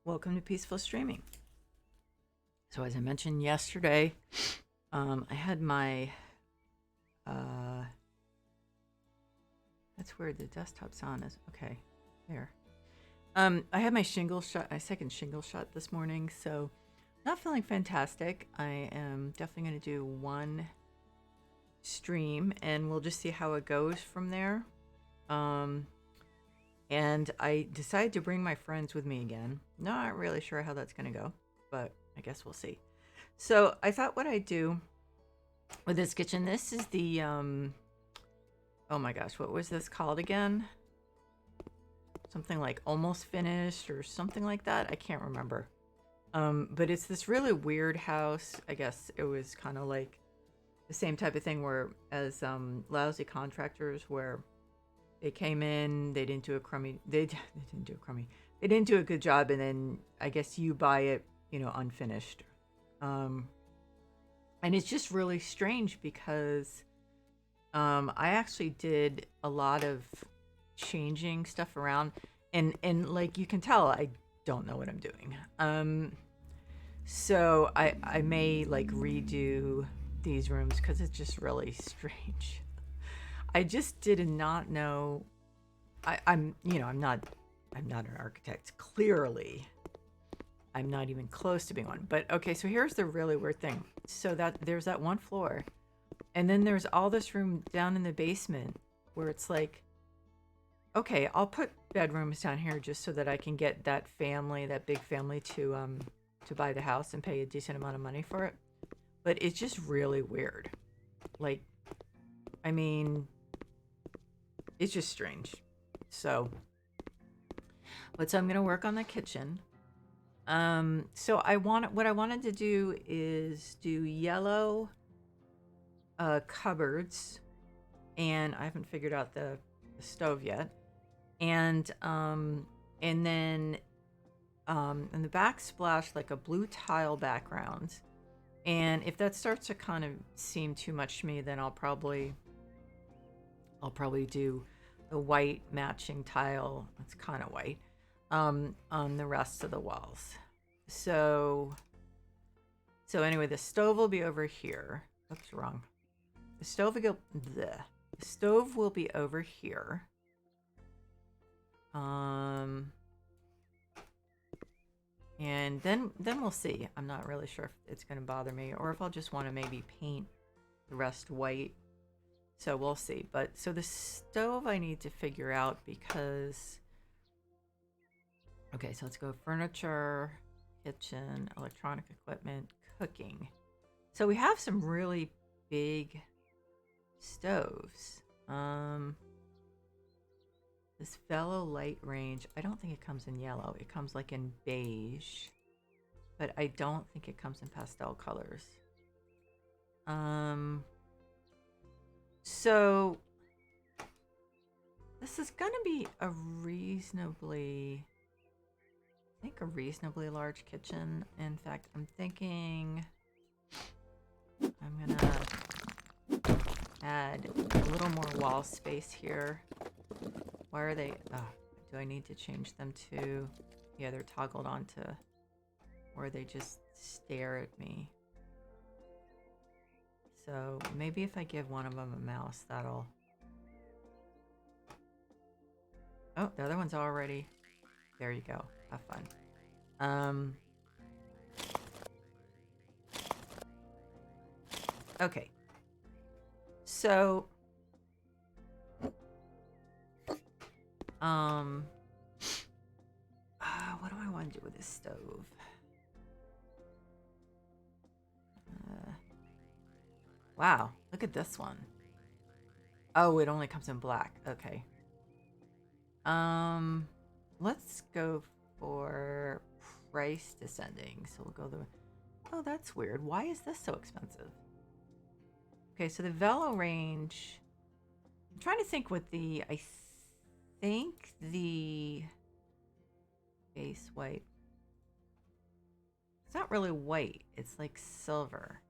Welcome to Peaceful Streaming. So, as I mentioned yesterday, I had my. Uh, that's where the desktop's on is. Okay, there. I had my shingle shot, my second shingle shot this morning, so not feeling fantastic. I am definitely going to do one stream, and we'll just see how it goes from there. Um, and I decided to bring my friends with me again. Not really sure how that's going to go, but I guess we'll see. So I thought what I'd do with this kitchen, this is the, oh my gosh, what was this called again? Something like almost finished or something like that. I can't remember. But it's this really weird house. I guess it was kind of like the same type of thing where as lousy contractors where they came in, they didn't do a crummy, they didn't do a crummy, they didn't do a good job, and then I guess you buy it, unfinished. Um, and it's just really strange because I actually did a lot of changing stuff around, and like you can tell, I don't know what I'm doing. So I may like redo these rooms because it's just really strange. I just did not know. I'm not an architect. Clearly, I'm not even close to being one. But okay, so here's the really weird thing. So that there's that one floor, and then there's all this room down in the basement where it's like, okay, I'll put bedrooms down here just so that I can get that family, that big family, to buy the house and pay a decent amount of money for it. But it's just really weird. Like, I mean, it's just strange. So, so I'm gonna work on the kitchen. So what I wanted to do is do yellow cupboards, and I haven't figured out the stove yet. And then in the backsplash like a blue tile background. And if that starts to kind of seem too much to me, then I'll probably do the white matching tile. It's kind of white on the rest of the walls. So anyway, the stove will be over here. Oops, wrong. The stove will go. Bleh. The stove will be over here. And then we'll see. I'm not really sure if it's going to bother me or if I'll just want to maybe paint the rest white. So we'll see. But so the stove I need to figure out because okay, so let's go furniture, kitchen, electronic equipment, cooking. So we have some really big stoves. This Velo light range, I don't think it comes in yellow. It comes like in beige, but I don't think it comes in pastel colors. So this is gonna be a reasonably large kitchen. In fact, I'm thinking I'm gonna add a little more wall space here. Why are they? Oh, do I need to change them to? Yeah, they're toggled onto, or they just stare at me. So maybe if I give one of them a mouse, that'll. Oh, the other one's already. There you go. Have fun. Okay. So. What do I want to do with this stove? Wow, look at this one. Oh, it only comes in black. Okay. Let's go for price descending. So we'll go the. Oh, that's weird. Why is this so expensive? Okay, so the Velo range. I'm trying to think what the. I think the base white. It's not really white. It's like silver.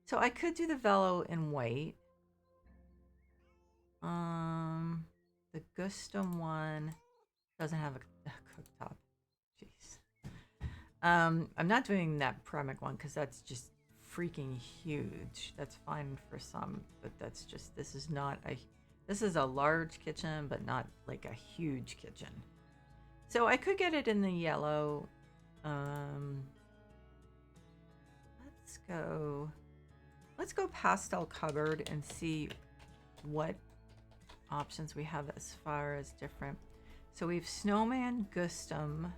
So I could do the Velo in white. The Gustum one doesn't have a cooktop. Jeez. I'm not doing that Premic one because that's just freaking huge. That's fine for some, but that's just, this is not a, this is a large kitchen, but not like a huge kitchen. So I could get it in the yellow. Let's go pastel cupboard and see what options we have as far as different. So we've snowman, Gustum.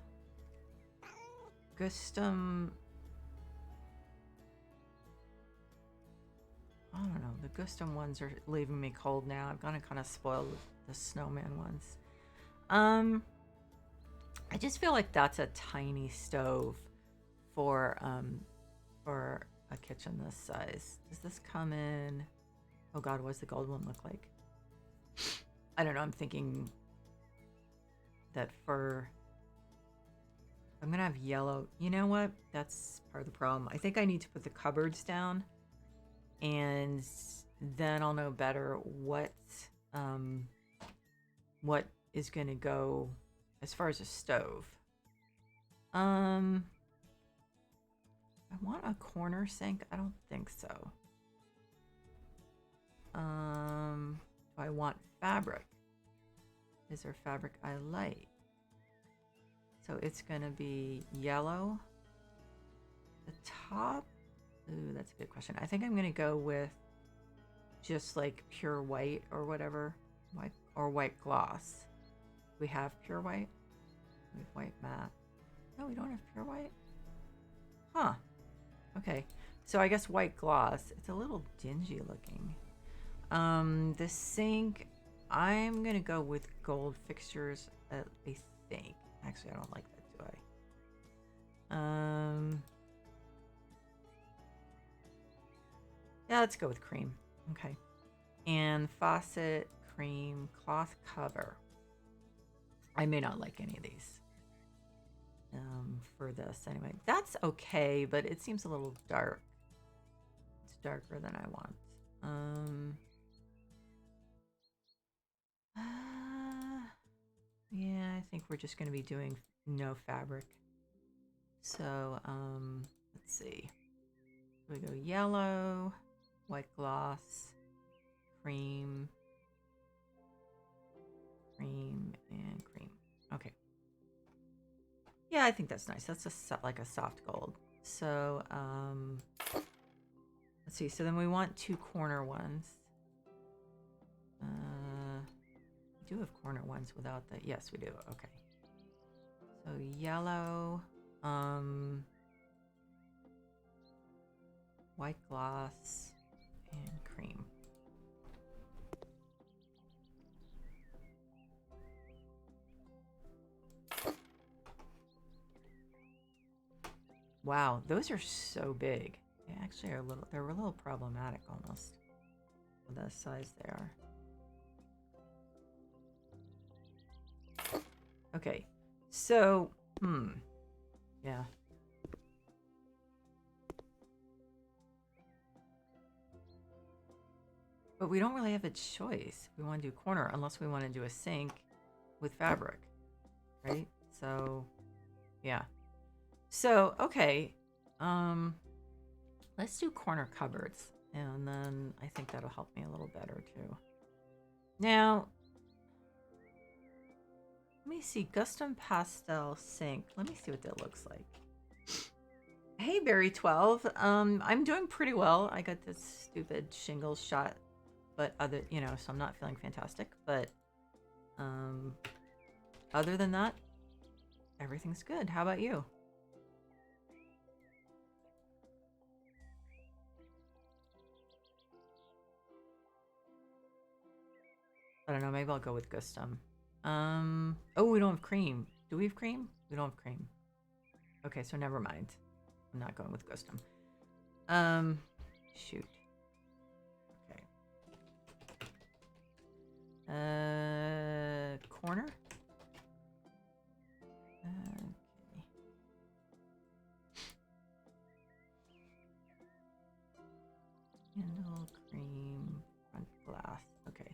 I don't know. The Gustum ones are leaving me cold now. I'm gonna kind of spoil the snowman ones. I just feel like that's a tiny stove for a kitchen this size. Does this come in? Oh God, what's the gold one look like? I don't know. I'm thinking that for, I'm gonna have yellow. You know what? That's part of the problem. I think I need to put the cupboards down, and then I'll know better what is gonna go as far as a stove. I want a corner sink. I don't think so. Do I want fabric? Is there fabric I like? So it's gonna be yellow. The top, ooh, that's a good question. I think I'm gonna go with just like pure white or whatever, white or white gloss. We have pure white. We have white matte. No, we don't have pure white. Huh. Okay. So I guess white gloss. It's a little dingy looking. The sink, I'm gonna go with gold fixtures. I think. Actually, I don't like that, do I? Yeah, let's go with cream. Okay. And faucet, cream, cloth cover. I may not like any of these for this anyway. That's okay, but it seems a little dark. It's darker than I want. Yeah, I think we're just going to be doing no fabric. So let's see. We go yellow, white gloss, cream, and cream. Okay. Yeah, I think that's nice. That's like a soft gold. So let's see. So then we want two corner ones. We do have corner ones without the. Yes, we do. Okay. So yellow, white gloss, and cream. Wow, those are so big. They actually are they're a little problematic almost with the size they are. Okay, so, yeah. But we don't really have a choice. We want to do corner unless we want to do a sink with fabric, right? So, yeah. So, okay. Let's do corner cupboards. And then I think that'll help me a little better too. Now, let me see. Gustum pastel sink. Let me see what that looks like. Hey, Berry12. I'm doing pretty well. I got this stupid shingles shot, but so I'm not feeling fantastic. But other than that, everything's good. How about you? I don't know. Maybe I'll go with Gustum. Oh, we don't have cream. Do we have cream? We don't have cream. Okay, so never mind. I'm not going with Gustum. Shoot. Okay. Corner. Okay. Handle, cream, front glass. Okay.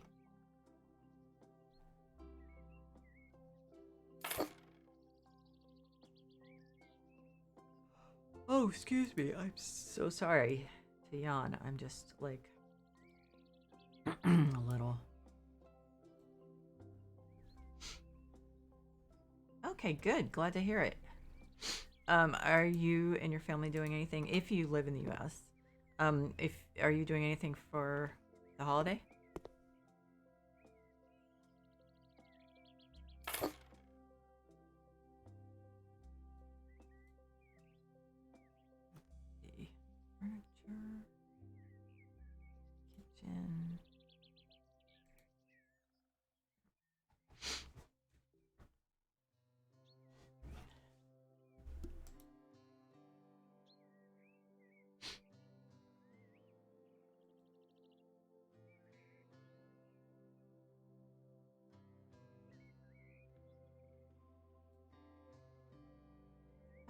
Oh, excuse me. I'm so sorry to yawn. I'm just like a little. Okay, good. Glad to hear it. Are you and your family doing anything, if you live in the US? If are you doing anything for the holiday? The furniture, kitchen.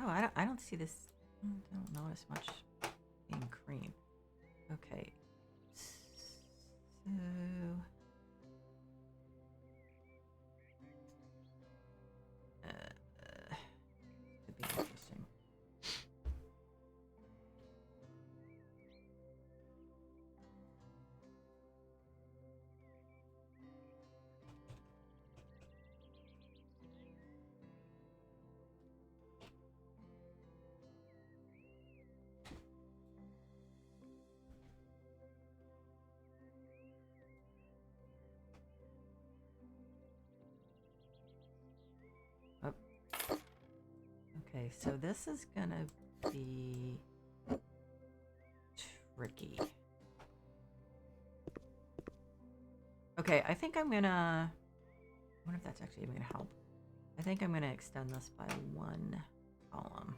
Oh, I don't see this. I don't notice much being cream. Okay. So could be interesting. Oh, okay, so this is gonna be tricky. Okay, I think I'm gonna. I wonder if that's actually even gonna help. I think I'm gonna extend this by one column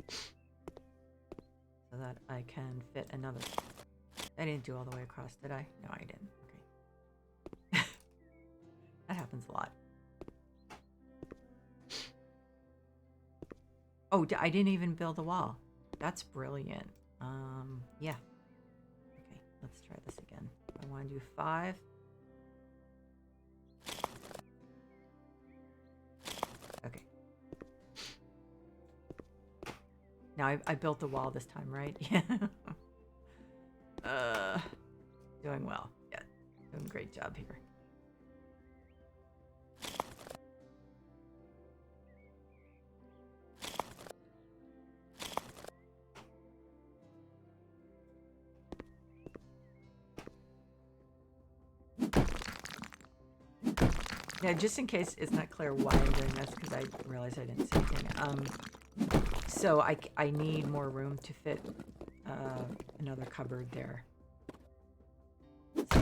so that I can fit another. I didn't do all the way across, did I? No, I didn't. Okay. That happens a lot. Oh, I didn't even build a wall. That's brilliant. Yeah. Okay, let's try this again. I want to do 5. Okay. Now I built the wall this time, right? Yeah. Doing well. Yeah, doing a great job here. Yeah, just in case it's not clear why I'm doing this, because I realized I didn't say anything. So I need more room to fit another cupboard there. So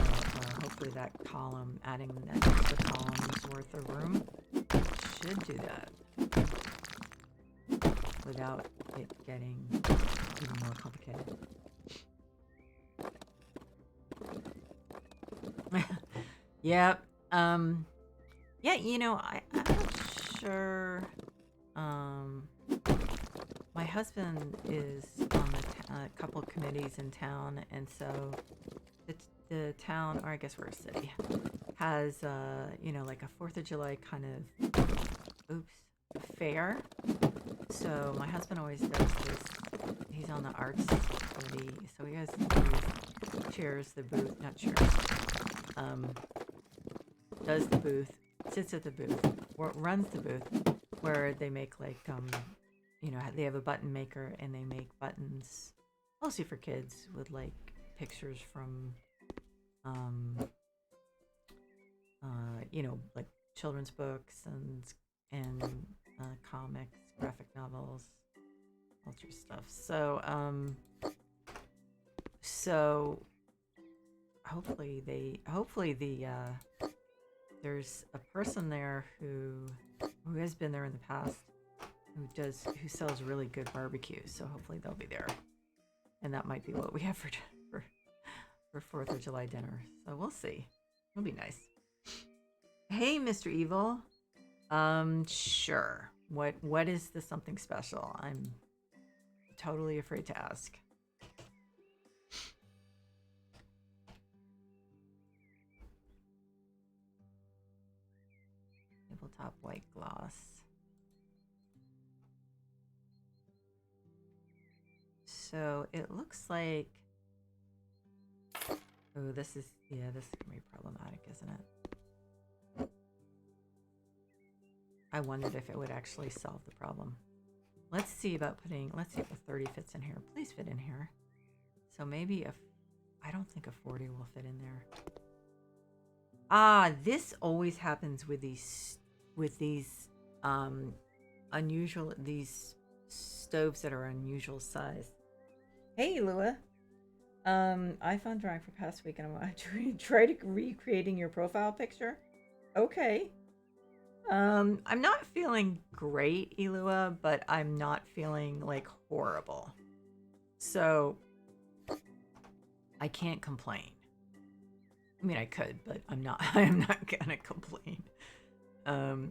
hopefully that column, adding that extra column's worth of room, should do that without it getting even more complicated. Yep. Yeah, you know, I'm not sure. My husband is on a couple of committees in town, and so the town, or I guess we're a city, has you know, like a 4th of July kind of fair. So my husband always does this. He's on the arts committee, so he has chairs the booth, not chairs. Does the booth, sits at the booth, or runs the booth, where they make like you know, they have a button maker and they make buttons mostly for kids with like pictures from you know, like children's books and comics, graphic novels, all sorts of stuff. So hopefully there's a person there who has been there in the past, who sells really good barbecue. So hopefully they'll be there, and that might be what we have for 4th of July dinner. So we'll see. It'll be nice. Hey, Mr. Evil. Sure. What is the something special? I'm totally afraid to ask. Tabletop white gloss. So it looks like, oh, this is going to be problematic, isn't it? I wondered if it would actually solve the problem. Let's see if a 30 fits in here. Please fit in here. So maybe I don't think a 40 will fit in there. Ah, this always happens with these stoves that are unusual size. Hey, Lua. I found drawing for past week and I want to try to recreating your profile picture. Okay. I'm not feeling great, Elua, but I'm not feeling like horrible. So I can't complain. I mean, I could, but I'm not gonna complain.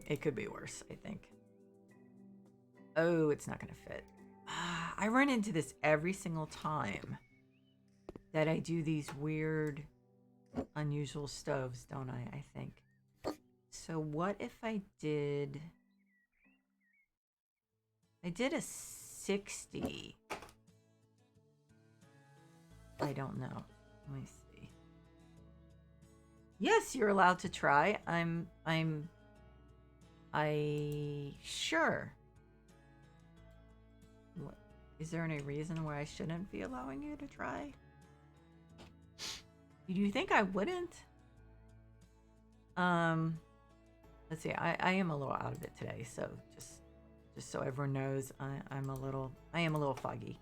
It could be worse, I think. Oh, it's not gonna fit. I run into this every single time that I do these weird, unusual stoves, don't I think. So what if I did a 60? I don't know. Let me see. Yes, you're allowed to try. Sure. What? Is there any reason why I shouldn't be allowing you to try? Do you think I wouldn't? Let's see. I am a little out of it today, so just so everyone knows, I am a little foggy.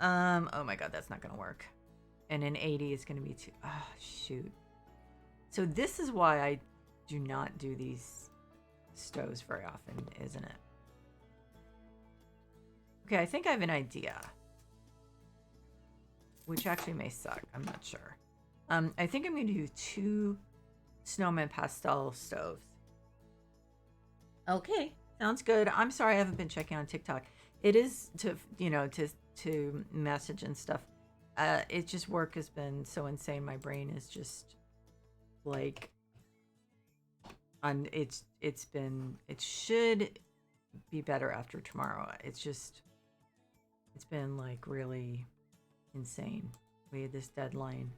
Oh my god, that's not gonna work. And an 80 is gonna be too. Oh shoot. So this is why I do not do these stoves very often, isn't it? Okay, I think I have an idea. Which actually may suck. I'm not sure. I think I'm going to do 2 snowman pastel stoves. Okay, sounds good. I'm sorry I haven't been checking on TikTok. It is to message and stuff. It just work has been so insane. My brain is just like, it should be better after tomorrow. It's been like really insane. We had this deadline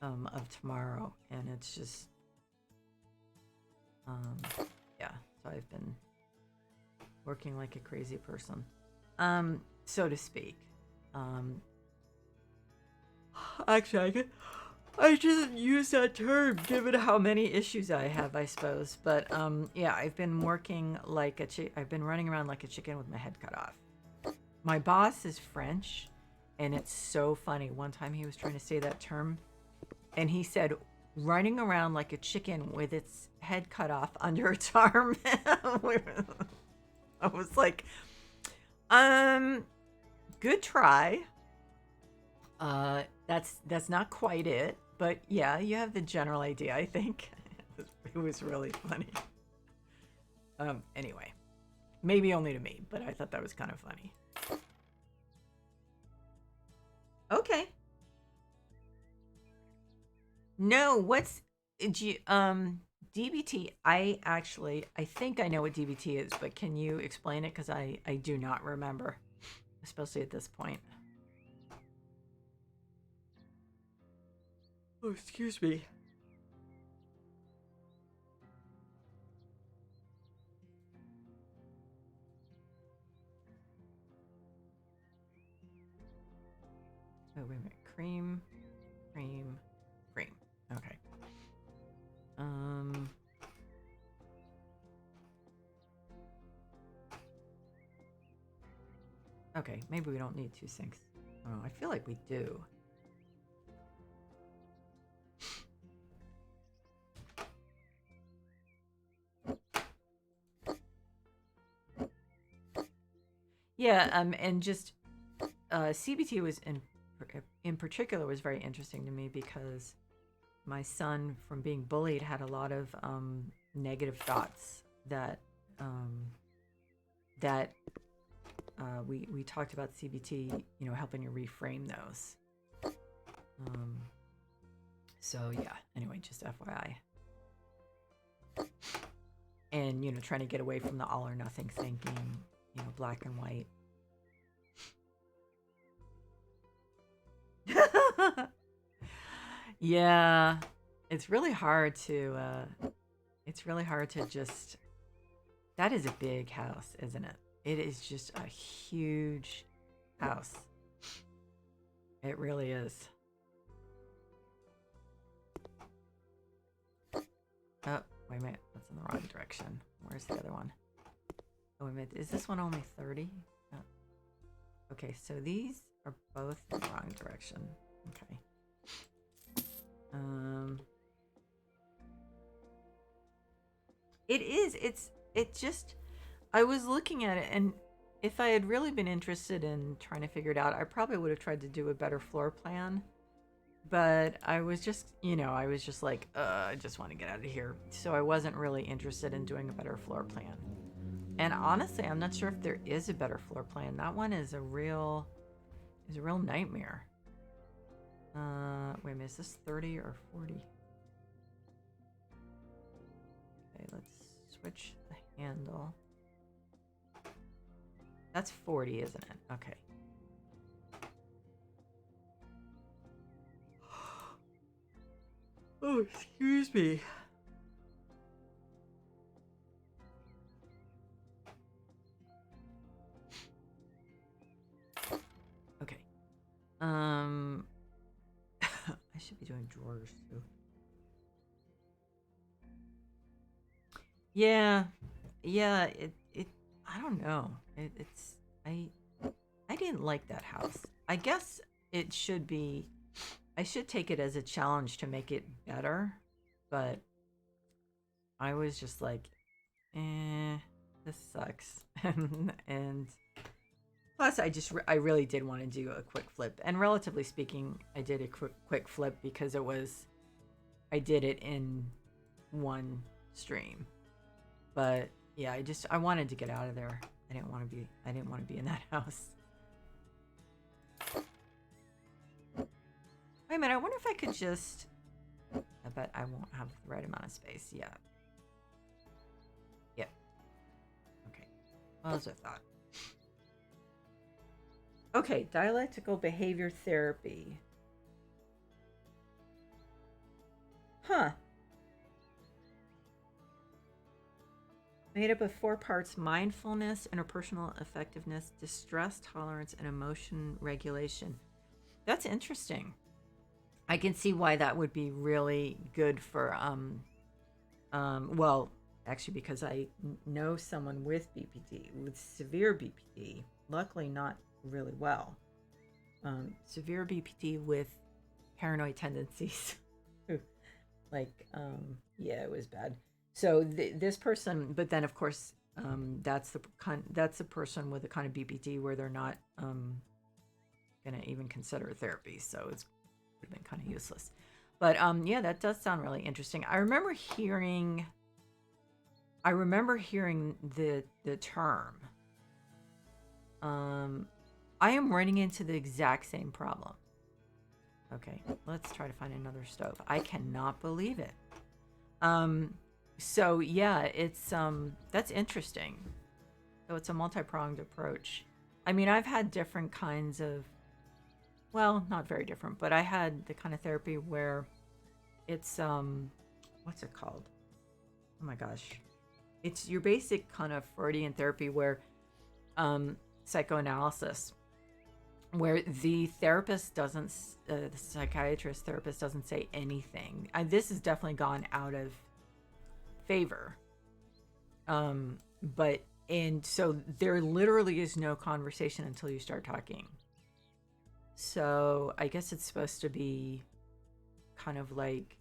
of tomorrow, and it's just yeah, so I've been working like a crazy person, so to speak. Actually, I shouldn't use that term given how many issues I have, I suppose. But yeah, I've been working like I've been running around like a chicken with my head cut off. My boss is French, and it's so funny. One time he was trying to say that term, and he said, running around like a chicken with its head cut off under its arm. I was like, good try. That's not quite it, but yeah, you have the general idea, I think. It was really funny. Anyway, maybe only to me, but I thought that was kind of funny. Okay. No, what's DBT? I think I know what DBT is, but can you explain it? Because I do not remember, especially at this point. Oh, excuse me. Oh, wait a minute. Cream. Okay. Okay, maybe we don't need 2 sinks. Oh, I feel like we do. Yeah, and just CBT was in particular was very interesting to me because my son, from being bullied, had a lot of negative thoughts that we talked about CBT, helping you reframe those. So yeah, anyway, just FYI. And trying to get away from the all or nothing thinking, black and white. Yeah, it's really hard to just, that is a big house, isn't it? It is just a huge house. It really is. Oh, wait a minute. That's in the wrong direction. Where's the other one? Oh, wait a minute. Is this one only 30? Oh. Okay, so these are both in the wrong direction. Okay. It is. It just, I was looking at it, and if I had really been interested in trying to figure it out, I probably would have tried to do a better floor plan. But I was just, I was just like, I just want to get out of here. So I wasn't really interested in doing a better floor plan. And honestly, I'm not sure if there is a better floor plan. That one is a real nightmare. Wait a minute, is this 30 or 40? Okay, let's switch the handle. That's 40, isn't it? Okay. Oh, excuse me. Okay. I should be doing drawers too. Yeah. Yeah, I don't know. I didn't like that house. I guess it should be, I should take it as a challenge to make it better, but I was just like, this sucks. And plus I really did want to do a quick flip. And relatively speaking, I did a quick flip because I did it in one stream. But yeah, I wanted to get out of there. I didn't want to be in that house. Wait a minute, I wonder if I could just, I bet I won't have the right amount of space yet. Yep. Okay. Well, as I thought. Okay, dialectical behavior therapy. Huh. Made up of 4 parts: mindfulness, interpersonal effectiveness, distress tolerance, and emotion regulation. That's interesting. I can see why that would be really good for, well, actually, because I know someone with BPD, with severe BPD, luckily not really well. Severe BPD with paranoid tendencies. Like, yeah, it was bad. So this person, but then of course, that's the person with the kind of BPD where they're not gonna even consider therapy. So it's would have been kind of useless. But yeah, that does sound really interesting. I remember hearing the term. I am running into the exact same problem. Okay, let's try to find another stove. I cannot believe it. So yeah, it's that's interesting. So it's a multi-pronged approach. I mean, I've had different kinds of, well, not very different, but I had the kind of therapy where it's what's it called? Oh my gosh. It's your basic kind of Freudian therapy where psychoanalysis, where the therapist doesn't, the psychiatrist therapist doesn't say anything. This has definitely gone out of favor. But, and so there literally is no conversation until you start talking. So I guess it's supposed to be kind of like,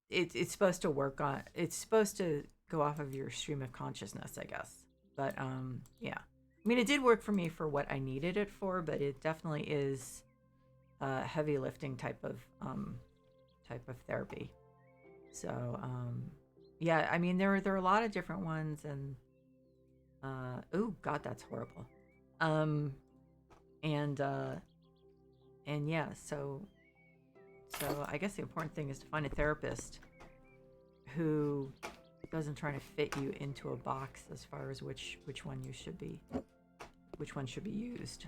it's supposed to work on, it's supposed to go off of your stream of consciousness, I guess. But yeah, I mean, it did work for me for what I needed it for, but it definitely is a heavy lifting type of therapy. So yeah, I mean, there are a lot of different ones, and oh god, that's horrible. And yeah, so I guess the important thing is to find a therapist who doesn't try to fit you into a box as far as which one should be used.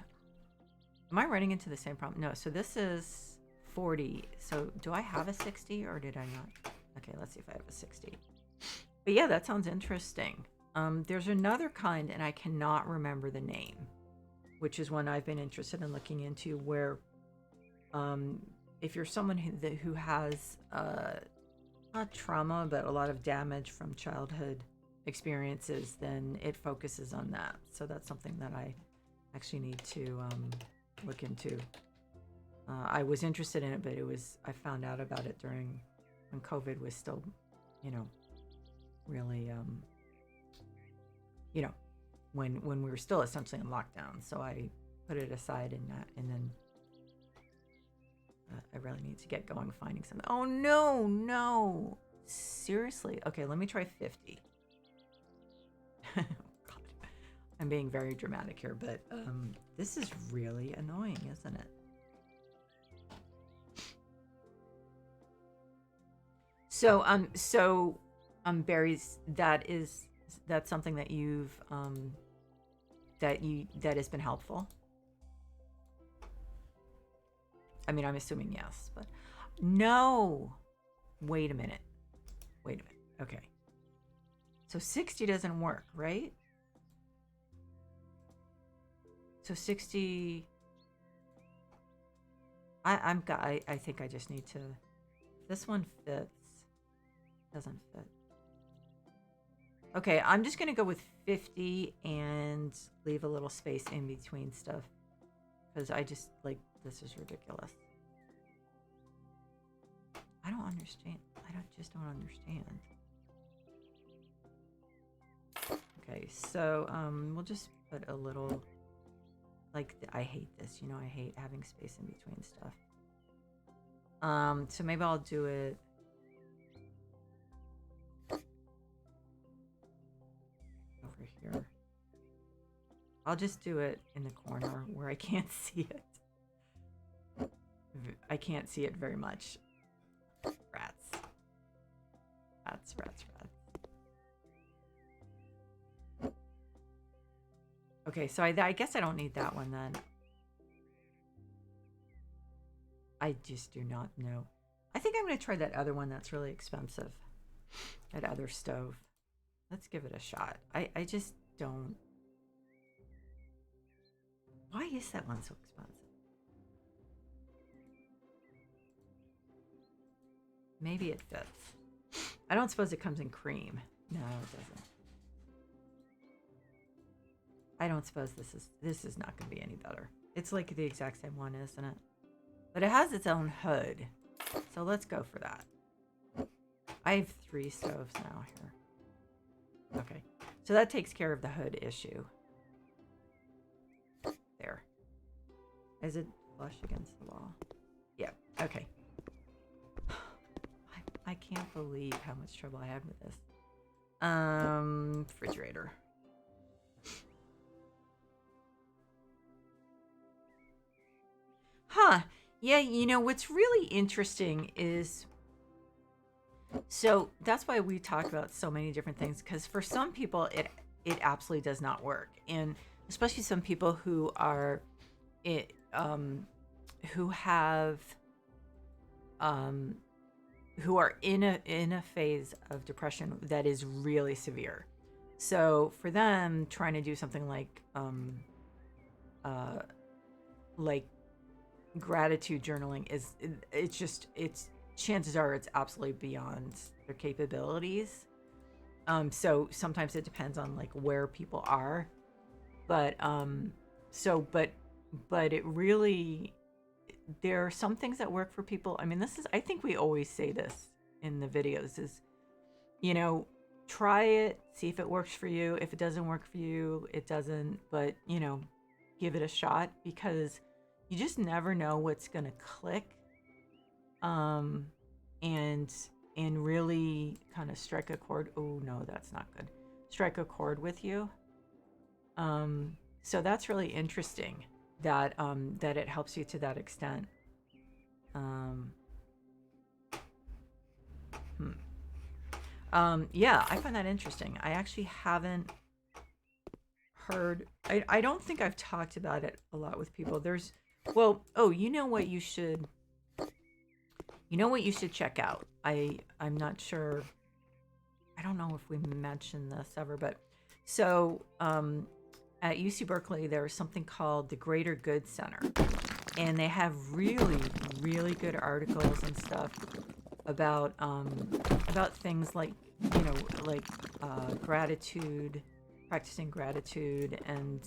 Am I running into the same problem? No. So this is 40. So do I have a 60 or did I not? Okay, let's see if I have a 60. But yeah, that sounds interesting. There's another kind, and I cannot remember the name, which is one I've been interested in looking into, where if you're someone who has not trauma, but a lot of damage from childhood experiences, then it focuses on that. So that's something that I actually need to look into. I was interested in it, but I found out about it during when COVID was still, really, when we were still essentially in lockdown. So I put it aside and then I really need to get going finding something. Oh no, seriously. Okay, let me try 50. God, I'm being very dramatic here, but this is really annoying, isn't it? So berries, that's something that you've that has been helpful. I mean, I'm assuming yes, but no. Wait a minute. Okay. So 60 doesn't work, right? So 60. I think I just need to. This one fits. Doesn't fit. Okay, I'm just gonna go with 50 and leave a little space in between stuff because I just this is ridiculous. I don't understand. Just don't understand. Okay, so we'll just put a little. I hate this. I hate having space in between stuff. So maybe I'll do it. Over here. I'll just do it in the corner where I can't see it. I can't see it very much. Rats. Okay, so I guess I don't need that one then. I just do not know. I think I'm going to try that other one that's really expensive. That other stove. Let's give it a shot. I just don't. Why is that one so expensive? Maybe it fits. I don't suppose it comes in cream. No, it doesn't. I don't suppose this is not going to be any better. It's like the exact same one, isn't it? But it has its own hood. So let's go for that. I have 3 stoves now here. Okay. So that takes care of the hood issue. There. Is it flush against the wall? Yeah. Okay. I can't believe how much trouble I had with this. Refrigerator. Huh. Yeah, what's really interesting is, so that's why we talk about so many different things, because for some people it absolutely does not work, and especially some people who are who have who are in a phase of depression that is really severe. So for them, trying to do something like gratitude journaling it's chances are it's absolutely beyond their capabilities. So sometimes it depends on where people are, but but it really, there are some things that work for people. I mean, I think we always say this in the videos is, try it, see if it works for you. If it doesn't work for you, it doesn't, but give it a shot, because you just never know what's going to click. And really kind of strike a chord. Oh no, that's not good. Strike a chord with you. So that's really interesting that that it helps you to that extent. Yeah, I find that interesting. I actually haven't heard. I don't think I've talked about it a lot with people. You know what you should You know what you should check out? I'm not sure. I don't know if we mentioned this ever, but so at UC Berkeley, there's something called the Greater Good Center, and they have really, really good articles and stuff about things like like gratitude, practicing gratitude, and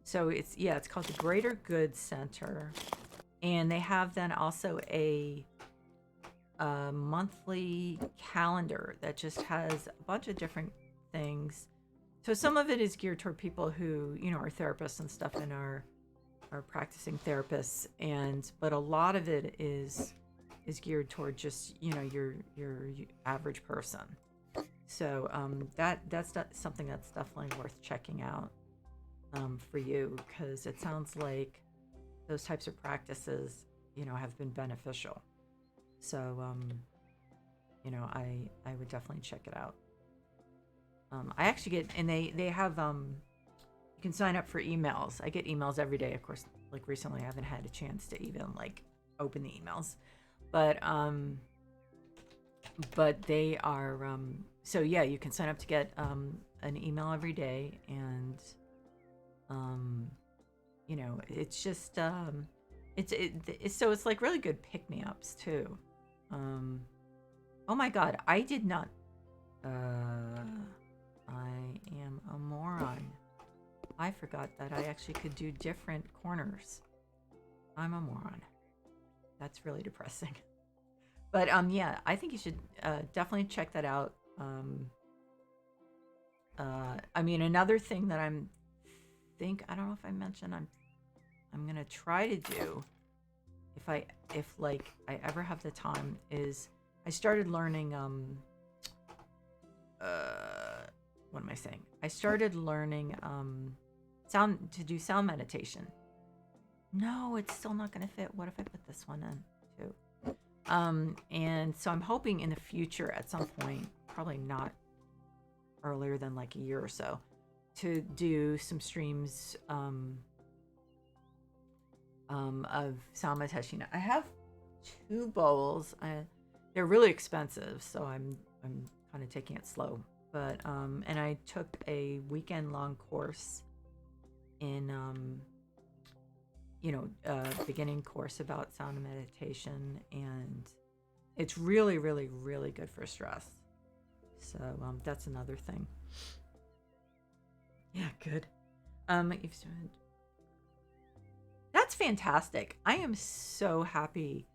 so it's called the Greater Good Center, and they have then also a monthly calendar that just has a bunch of different things. So some of it is geared toward people who, are therapists and stuff and are practicing therapists, but a lot of it is geared toward just, your average person. So that's something that's definitely worth checking out for you, because it sounds like those types of practices, have been beneficial. So, I would definitely check it out. I actually get, and they have, you can sign up for emails. I get emails every day. Of course, like recently I haven't had a chance to even like open the emails, but they are, so yeah, you can sign up to get, an email every day. And, it's just, so it's like really good pick-me-ups too. Oh my God, I did not, I am a moron. I forgot that I actually could do different corners. I'm a moron. That's really depressing. But yeah, I think you should definitely check that out. I mean, another thing that I don't know if I mentioned, I'm gonna try to do, if I ever have the time, is I started learning what am I saying? I started learning to do sound meditation. No, it's still not gonna fit. What if I put this one in too? And so I'm hoping in the future at some point, probably not earlier than like a year or so, to do some streams of sound meditation. I have 2 bowls. They're really expensive, so I'm kind of taking it slow. But and I took a weekend-long course in beginning course about sound meditation, and it's really, really, really good for stress. So that's another thing. Yeah, good. That's fantastic. I am so happy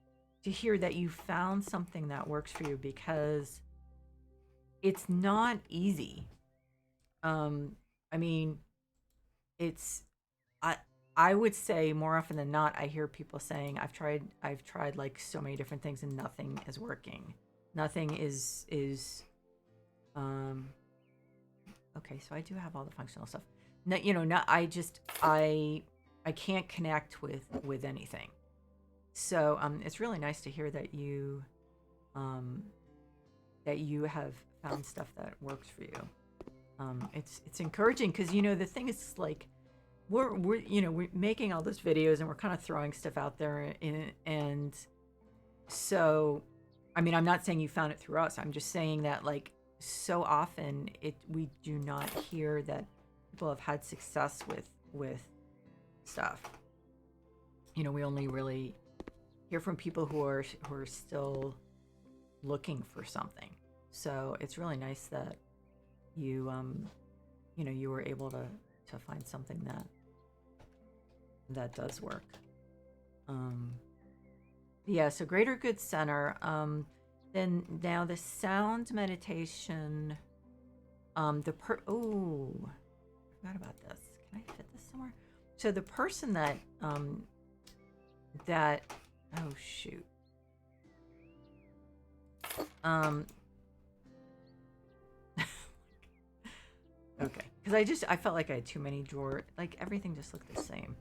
to hear that you found something that works for you, because it's not easy. I mean, it's I would say more often than not, I hear people saying, I've tried like so many different things and nothing is working. Nothing is okay, so I do have all the functional stuff. No, I can't connect with anything. So it's really nice to hear that you have found stuff that works for you. It's encouraging, because the thing is, like, we're making all those videos and we're kind of throwing stuff out there, and so, I mean, I'm not saying you found it through us. I'm just saying that, like, so often we do not hear that people have had success with stuff. We only really hear from people who are still looking for something. So it's really nice that you you were able to find something that does work. Yeah, so Greater Good Center. Then now the sound meditation, I forgot about this. Can I fit this somewhere? So the person that oh shoot. Okay, because I felt like I had too many drawers. Like, everything just looked the same.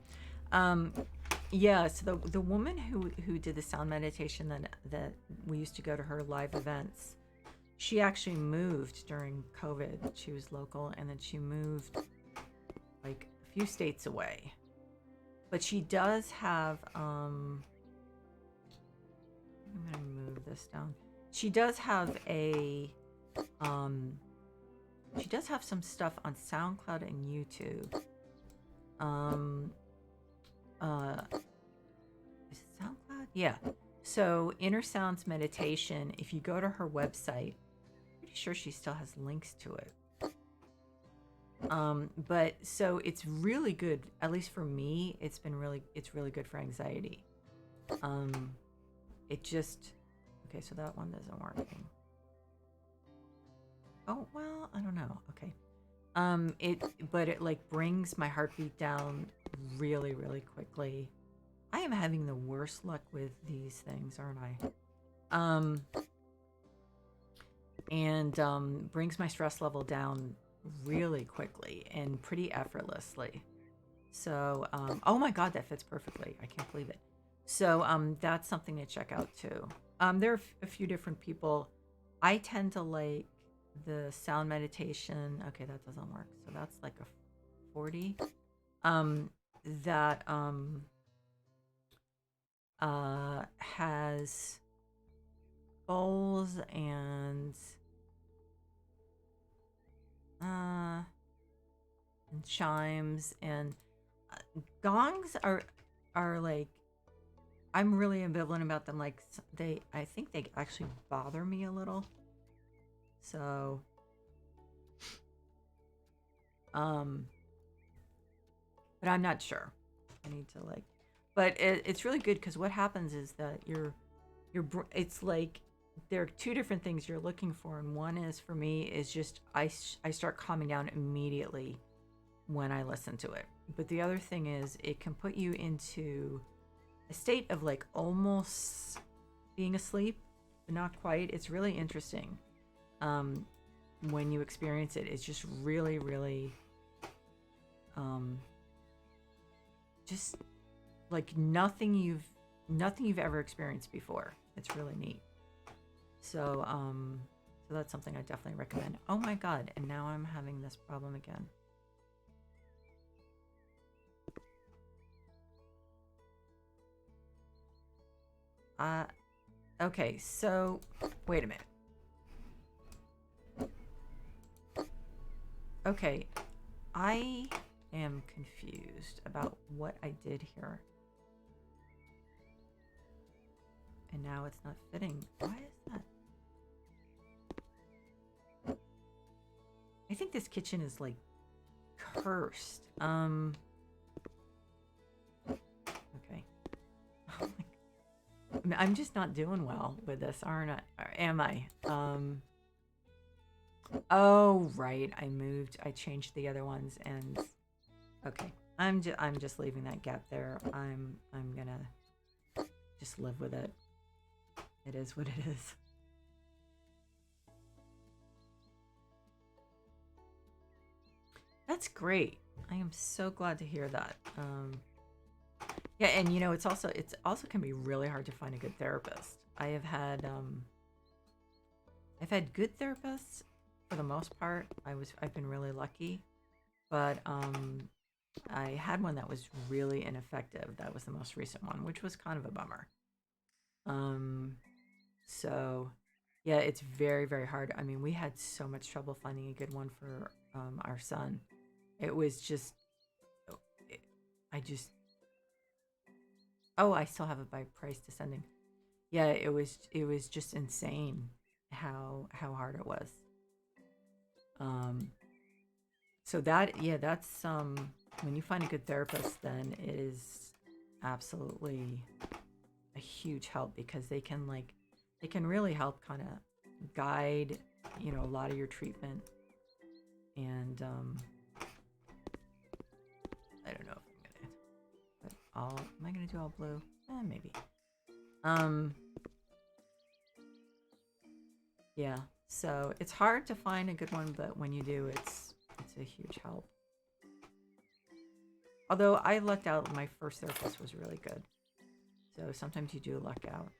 Yeah, so the woman who did the sound meditation that we used to go to her live events, she actually moved during COVID. She was local, and then she moved like a few states away. But she does have I'm gonna move this down. She does have a she does have some stuff on SoundCloud and YouTube. Um is it SoundCloud? Yeah. So Inner Sounds Meditation, if you go to her website, pretty sure she still has links to it. But so it's really good, at least for me, it's really good for anxiety. It just, okay, so that one isn't working. Oh, well, I don't know. Okay. But it like brings my heartbeat down really, really quickly. I am having the worst luck with these things, aren't I? And brings my stress level down really quickly and pretty effortlessly. So, oh my God, that fits perfectly. I can't believe it. So, that's something to check out too. There are a few different people. I tend to like the sound meditation. Okay, that doesn't work. So that's like a 40. That has bowls and chimes and gongs are like, I'm really ambivalent about them. Like I think they actually bother me a little. So, but I'm not sure. I need to like, but it's really good because what happens is that it's like there are two different things you're looking for, and one is for me is just I start calming down immediately when I listen to it. But the other thing is it can put you into a state of like almost being asleep, but not quite. It's really interesting. When you experience it, it's just really, really, just like nothing you've ever experienced before. It's really neat. So, so that's something I definitely recommend. Oh my God! And now I'm having this problem again. Okay, so wait a minute. Okay, I am confused about what I did here. And now it's not fitting. Why is that? I think this kitchen is like cursed. Okay. I'm just not doing well with this, aren't I? Or am I? Oh, right. I changed the other ones and okay. I'm just leaving that gap there. I'm gonna just live with it. It is what it is. That's great. I am so glad to hear that. Yeah, and you know, it's also can be really hard to find a good therapist. I've had good therapists for the most part. I've been really lucky, but I had one that was really ineffective. That was the most recent one, which was kind of a bummer. So yeah, it's very, very hard. I mean, we had so much trouble finding a good one for our son. It was just, it, I just, oh, I still have it by price descending. Yeah, it was just insane how hard it was. Um, so that's when you find a good therapist, then it is absolutely a huge help because they can really help kind of guide, a lot of your treatment. And I don't know if I'm gonna, but am I gonna do all blue? Maybe. Yeah. So it's hard to find a good one, but when you do, it's a huge help. Although I lucked out, my first therapist was really good. So sometimes you do luck out.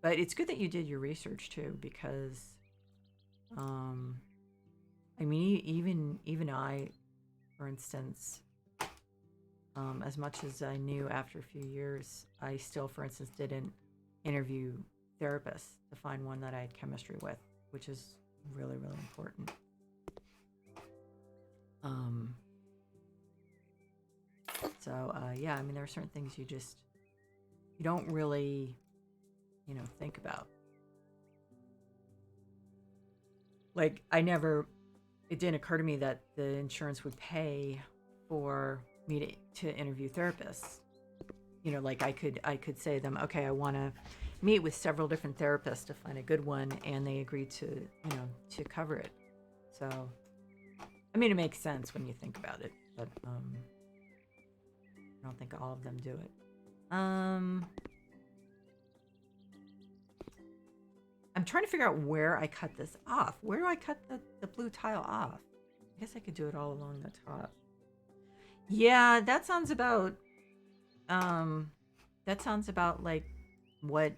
But it's good that you did your research too, because, I mean, even I, for instance, As much as I knew after a few years, I still, for instance, didn't interview therapists to find one that I had chemistry with, which is really, really important. Um, yeah, I mean, there are certain things you don't really, think about. Like, it didn't occur to me that the insurance would pay for me to interview therapists. Like I could say to them, okay, I want to meet with several different therapists to find a good one, and they agreed to, to cover it. So, I mean, it makes sense when you think about it, but I don't think all of them do it. I'm trying to figure out where I cut this off. Where do I cut the blue tile off? I guess I could do it all along the top. Yeah, that sounds about like what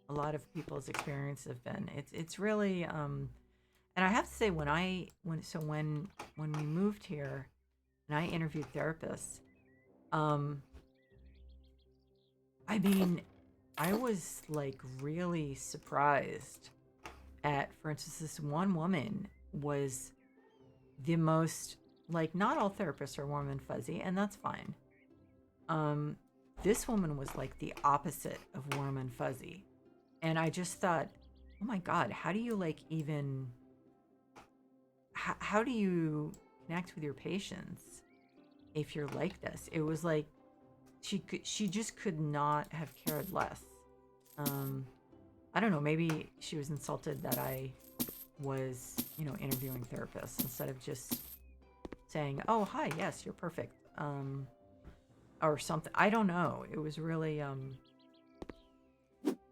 a lot of people's experiences have been. It's really and I have to say when we moved here and I interviewed therapists, I mean, I was like really surprised at, for instance, this one woman was the most, like, not all therapists are warm and fuzzy, and that's fine. This woman was like the opposite of warm and fuzzy. And I just thought, oh my God, how do you how do you connect with your patients if you're like this? It was like, she just could not have cared less. I don't know, maybe she was insulted that I was, interviewing therapists instead of just saying, oh, hi, yes, you're perfect. Or something. I don't know. It was really,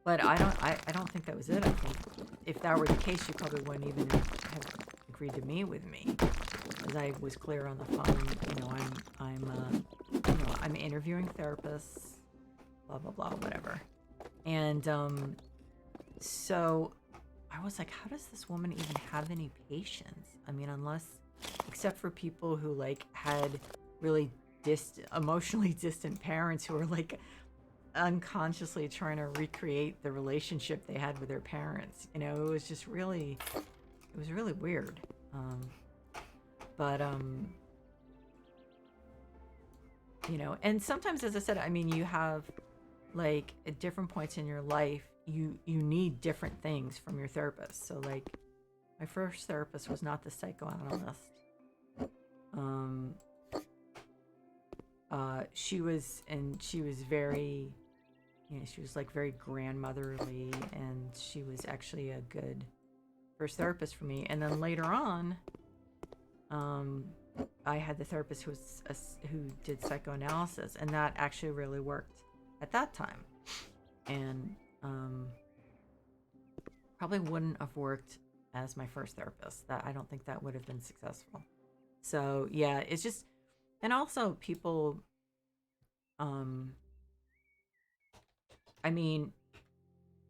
but I don't think that was it. I think if that were the case, she probably wouldn't even have agreed to meet with me, as I was clear on the phone. I'm interviewing therapists, blah blah blah, whatever. And so I was like, how does this woman even have any patience? I mean, except for people who like had really emotionally distant parents who were like unconsciously trying to recreate the relationship they had with their parents. It was really weird. But and sometimes, as I said, I mean, you have like at different points in your life, you need different things from your therapist. So like my first therapist was not the psychoanalyst. She was very, she was like very grandmotherly, and she was actually a good first therapist for me. And then later on, I had the therapist who did psychoanalysis, and that actually really worked at that time. And probably wouldn't have worked as my first therapist. That I don't think that would have been successful. So yeah, it's just, and also people, I mean,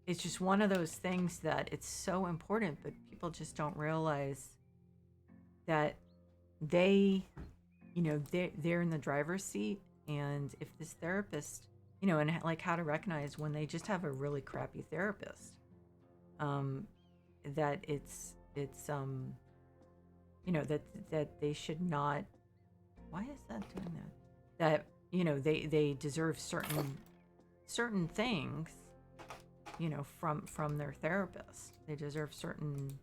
it's just one of those things that it's so important, but people just don't realize that they're in the driver's seat. And if this therapist, and like how to recognize when they just have a really crappy therapist, that it's that they should not. Why is that doing that? That they deserve certain things, from their therapist. They deserve certain,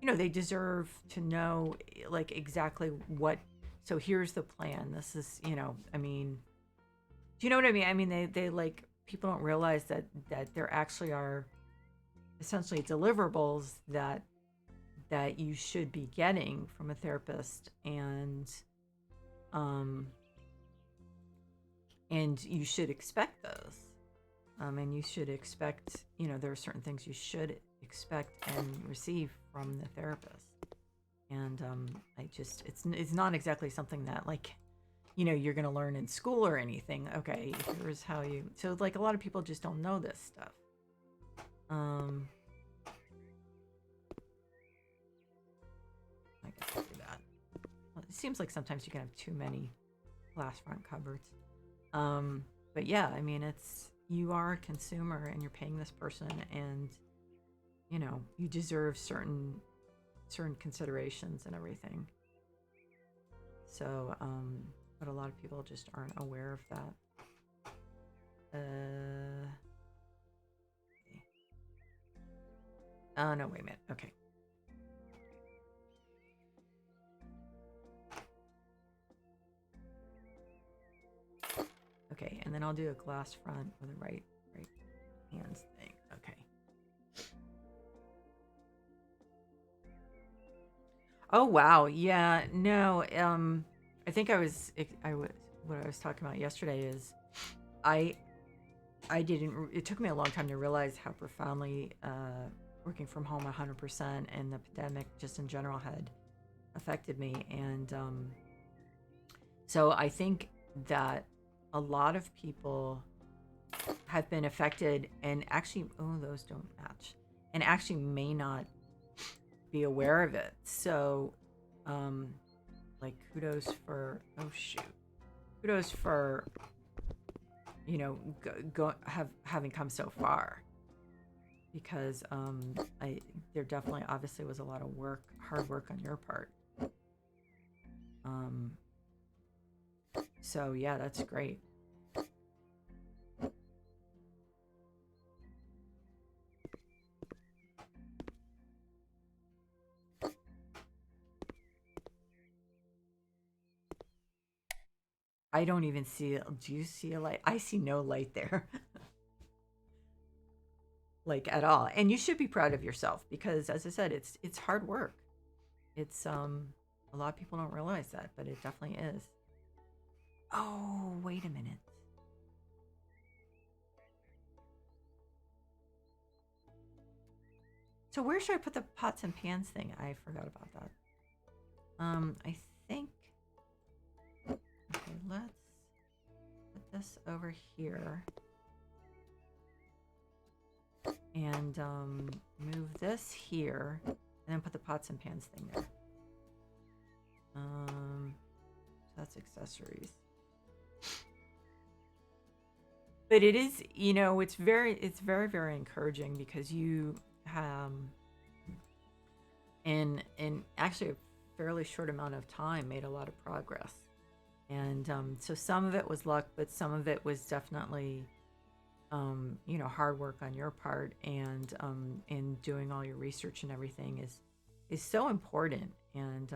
they deserve to know like exactly what. So here's the plan. This is, I mean, do you know what I mean? I mean, they like, people don't realize that there actually are essentially deliverables that you should be getting from a therapist, and you should expect those. And you should expect, there are certain things you should expect and receive from the therapist. And it's not exactly something that like, you're going to learn in school or anything. Okay, here's how so like a lot of people just don't know this stuff. I guess I'll do that. seems like sometimes you can have too many glass front cupboards. But yeah, I mean, you are a consumer and you're paying this person, and you deserve certain considerations and everything. So, but a lot of people just aren't aware of that. Oh no, wait a minute. Okay. Okay, and then I'll do a glass front with a right hands thing. Okay. Oh wow, yeah, no, I think what I was talking about yesterday is I didn't. It took me a long time to realize how profoundly working from home 100% and the pandemic just in general had affected me, and so I think that a lot of people have been affected, and actually, those don't match, and actually may not be aware of it. So, like, kudos for kudos for having come so far, because there definitely obviously was a lot of hard work on your part. So yeah, that's great. I don't even see it. Do you see a light? I see no light there. Like, at all. And you should be proud of yourself, because as I said, it's hard work. It's a lot of people don't realize that, but it definitely is. Oh, wait a minute. So where should I put the pots and pans thing? I forgot about that. I think, okay, let's put this over here and move this here, and then put the pots and pans thing there. So that's accessories. But it is, it's very, very encouraging, because you in actually a fairly short amount of time made a lot of progress. And so some of it was luck, but some of it was definitely hard work on your part, and in doing all your research and everything is so important. And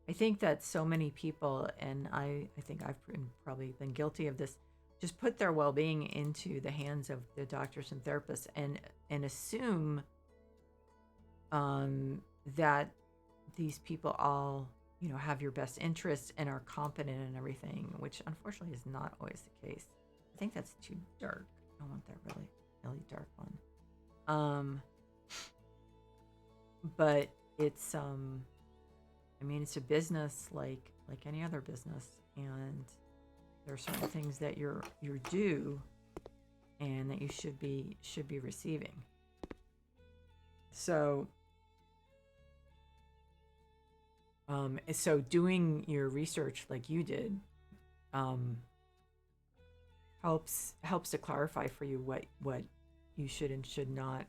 I think that so many people, and I think I've probably been guilty of this, just put their well-being into the hands of the doctors and therapists, and assume that these people all have your best interests and are competent and everything, which unfortunately is not always the case. I think that's too dark. I don't want that really dark one. But it's I mean, it's a business like any other business, and there are certain things that you're due, and that you should be receiving. So so doing your research like you did helps to clarify for you what you should and should not.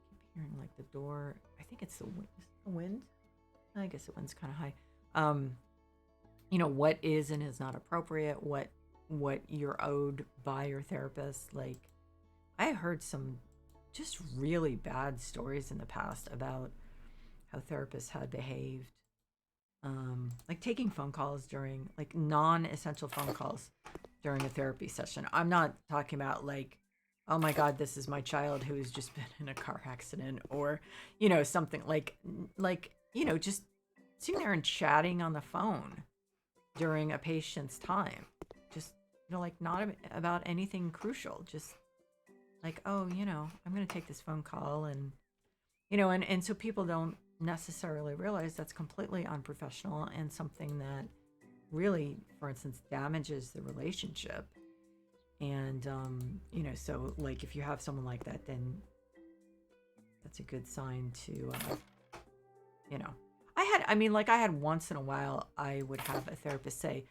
Keep hearing like the door. I think it's the wind. The wind. I guess the wind's kind of high. What is and is not appropriate. What you're owed by your therapist. Like, I heard some just really bad stories in the past about how therapists had behaved. Like taking phone calls during, like, non-essential phone calls during a therapy session. I'm not talking about like, oh my God, this is my child who has just been in a car accident, or, something like, just sitting there and chatting on the phone during a patient's time. Just, like, not about anything crucial. Just like, oh, I'm going to take this phone call, and, and so people don't necessarily realize that's completely unprofessional, and something that really, for instance, damages the relationship. And so, like, if you have someone like that, then that's a good sign to you know, I had once in a while, I would have a therapist say,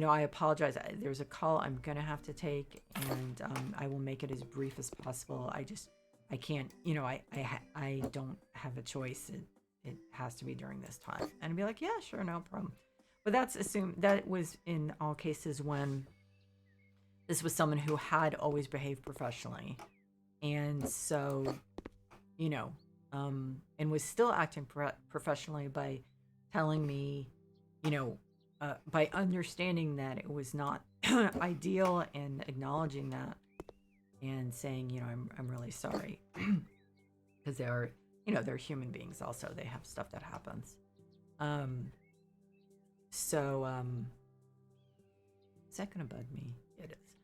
I apologize. There's a call I'm going to have to take, and I will make it as brief as possible. I can't, I don't have a choice. It has to be during this time. And I'd be like, yeah, sure, no problem. But that was in all cases when this was someone who had always behaved professionally. And so, you know, and was still acting professionally by telling me, by understanding that it was not ideal and acknowledging that and saying, I'm really sorry because they're human beings also. They have stuff that happens. So, is that going to bug me? It is.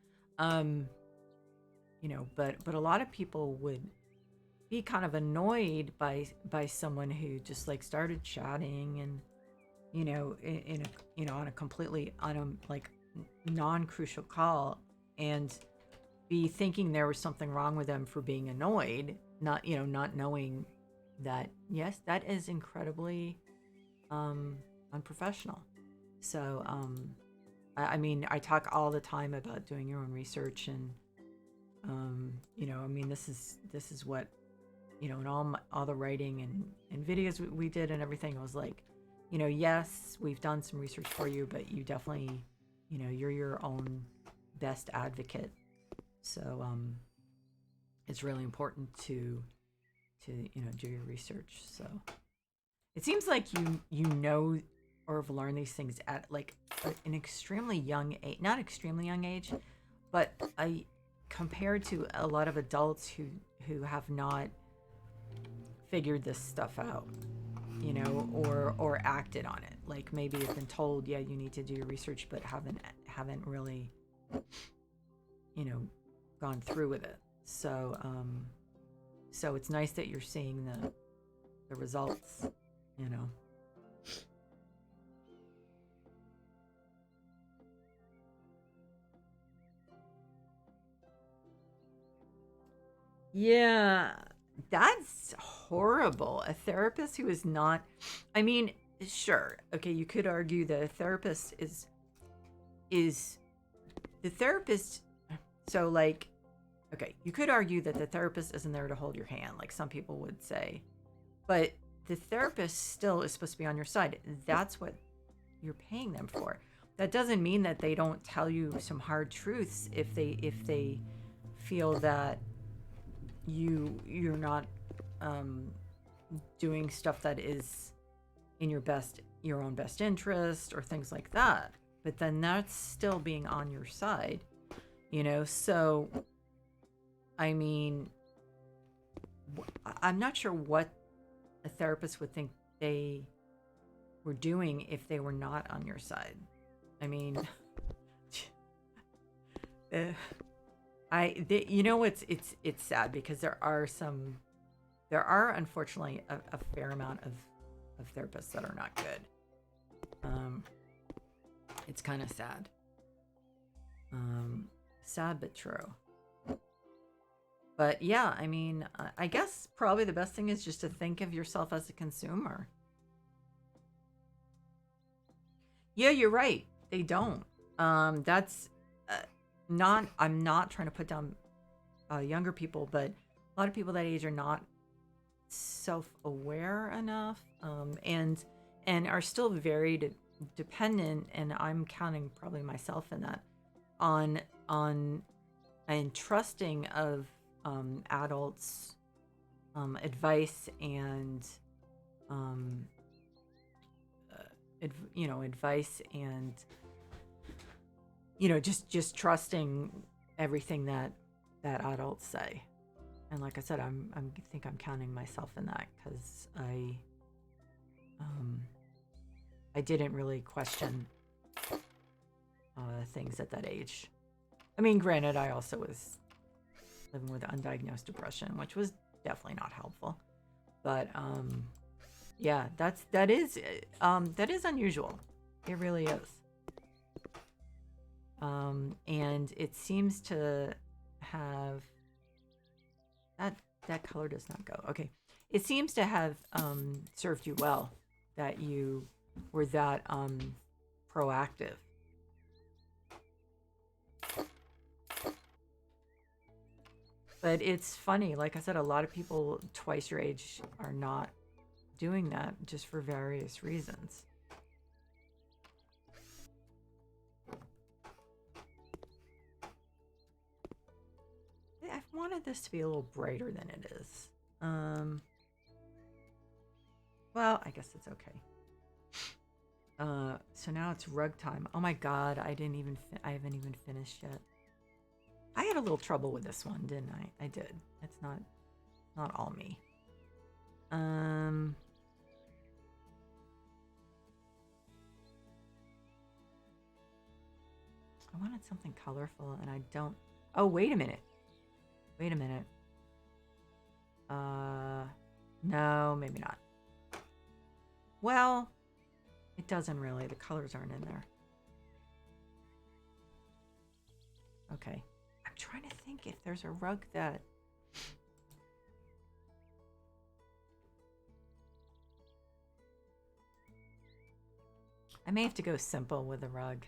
But a lot of people would be kind of annoyed by someone who just like started chatting and on a completely like non-crucial call and be thinking there was something wrong with them for being annoyed, not knowing that yes, that is incredibly unprofessional. So I talk all the time about doing your own research and this is what and all the writing and videos we did and everything was like, yes, we've done some research for you, but you definitely, you're your own best advocate. So it's really important to do your research. So it seems like or have learned these things at like an extremely young age, not extremely young age, but compared to a lot of adults who have not figured this stuff out, or acted on it. Like maybe have been told, yeah, you need to do your research, but haven't really, gone through with it. So so it's nice that you're seeing the results, Yeah, that's horrible. A therapist who is not, I mean, sure. Okay, you could argue that a therapist is the therapist. So like, okay, you could argue that the therapist isn't there to hold your hand, like some people would say. But the therapist still is supposed to be on your side. That's what you're paying them for. That doesn't mean that they don't tell you some hard truths if they feel that you're not doing stuff that is in your own best interest or things like that. But then that's still being on your side, so I mean, I'm not sure what a therapist would think they were doing if they were not on your side. I mean, it's sad because there are unfortunately a fair amount of therapists that are not good. It's kind of sad. Sad but true. But yeah, I mean, I guess probably the best thing is just to think of yourself as a consumer. Yeah, you're right. They don't. That's not. I'm not trying to put down younger people, but a lot of people that age are not self-aware enough, and are still very dependent. And I'm counting probably myself in that on and trusting of adults' advice and advice and just trusting everything that adults say. And like I said, I think I'm counting myself in that because I didn't really question things at that age. I mean, granted, I also was living with undiagnosed depression, which was definitely not helpful. But yeah, that is unusual. It really is. And it seems to have that color does not go. Okay. It seems to have served you well that you were that proactive. But it's funny, like I said, a lot of people twice your age are not doing that just for various reasons. I wanted this to be a little brighter than it is. Um, well, I guess it's okay. So now it's rug time. Oh my God, I haven't even finished yet. I had a little trouble with this one, didn't I? I did. It's not all me. Um, I wanted something colorful and I don't. Oh, wait a minute. Wait a minute. No, maybe not. Well, it doesn't really. The colors aren't in there. Okay. I'm trying to think if there's a rug that. I may have to go simple with the rug.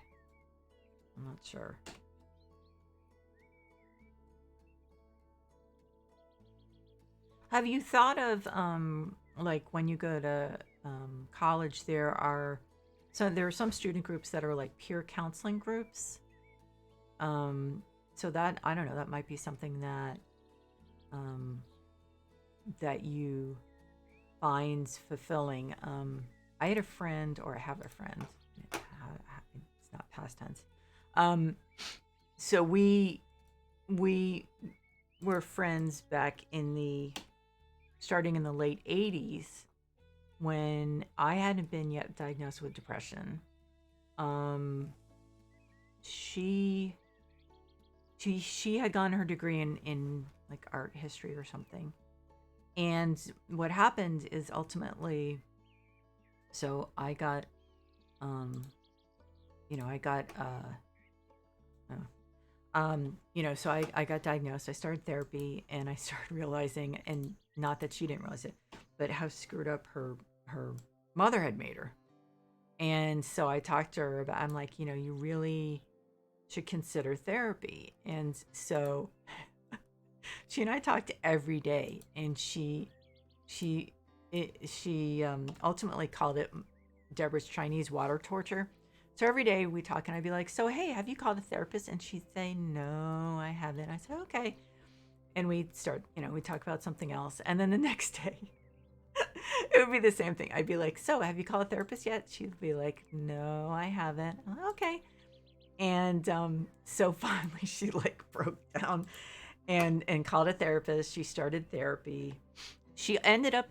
I'm not sure. Have you thought of like when you go to college, there are some student groups that are like peer counseling groups. So that I don't know, that might be something that um, that you find fulfilling. I had a friend, or I have a friend. It's not past tense. Um, so we were friends back in the starting in the late 80s when I hadn't been yet diagnosed with depression. Um, she she had gotten her degree in like art history or something. And what happened is ultimately, so I got um I got so I got diagnosed. I started therapy and I started realizing, and not that she didn't realize it, but how screwed up her mother had made her. And so I talked to her about, I'm like, you really should consider therapy. And so she and I talked every day, and she ultimately called it Deborah's Chinese water torture. So every day we talk, and I'd be like, "So hey, have you called a therapist?" And she'd say, "No, I haven't." I said, "Okay," and we'd start, we'd talk about something else, and then the next day it would be the same thing. I'd be like, "So have you called a therapist yet?" She'd be like, "No, I haven't." I'm like, okay. And so finally she like broke down and called a therapist. She started therapy. She ended up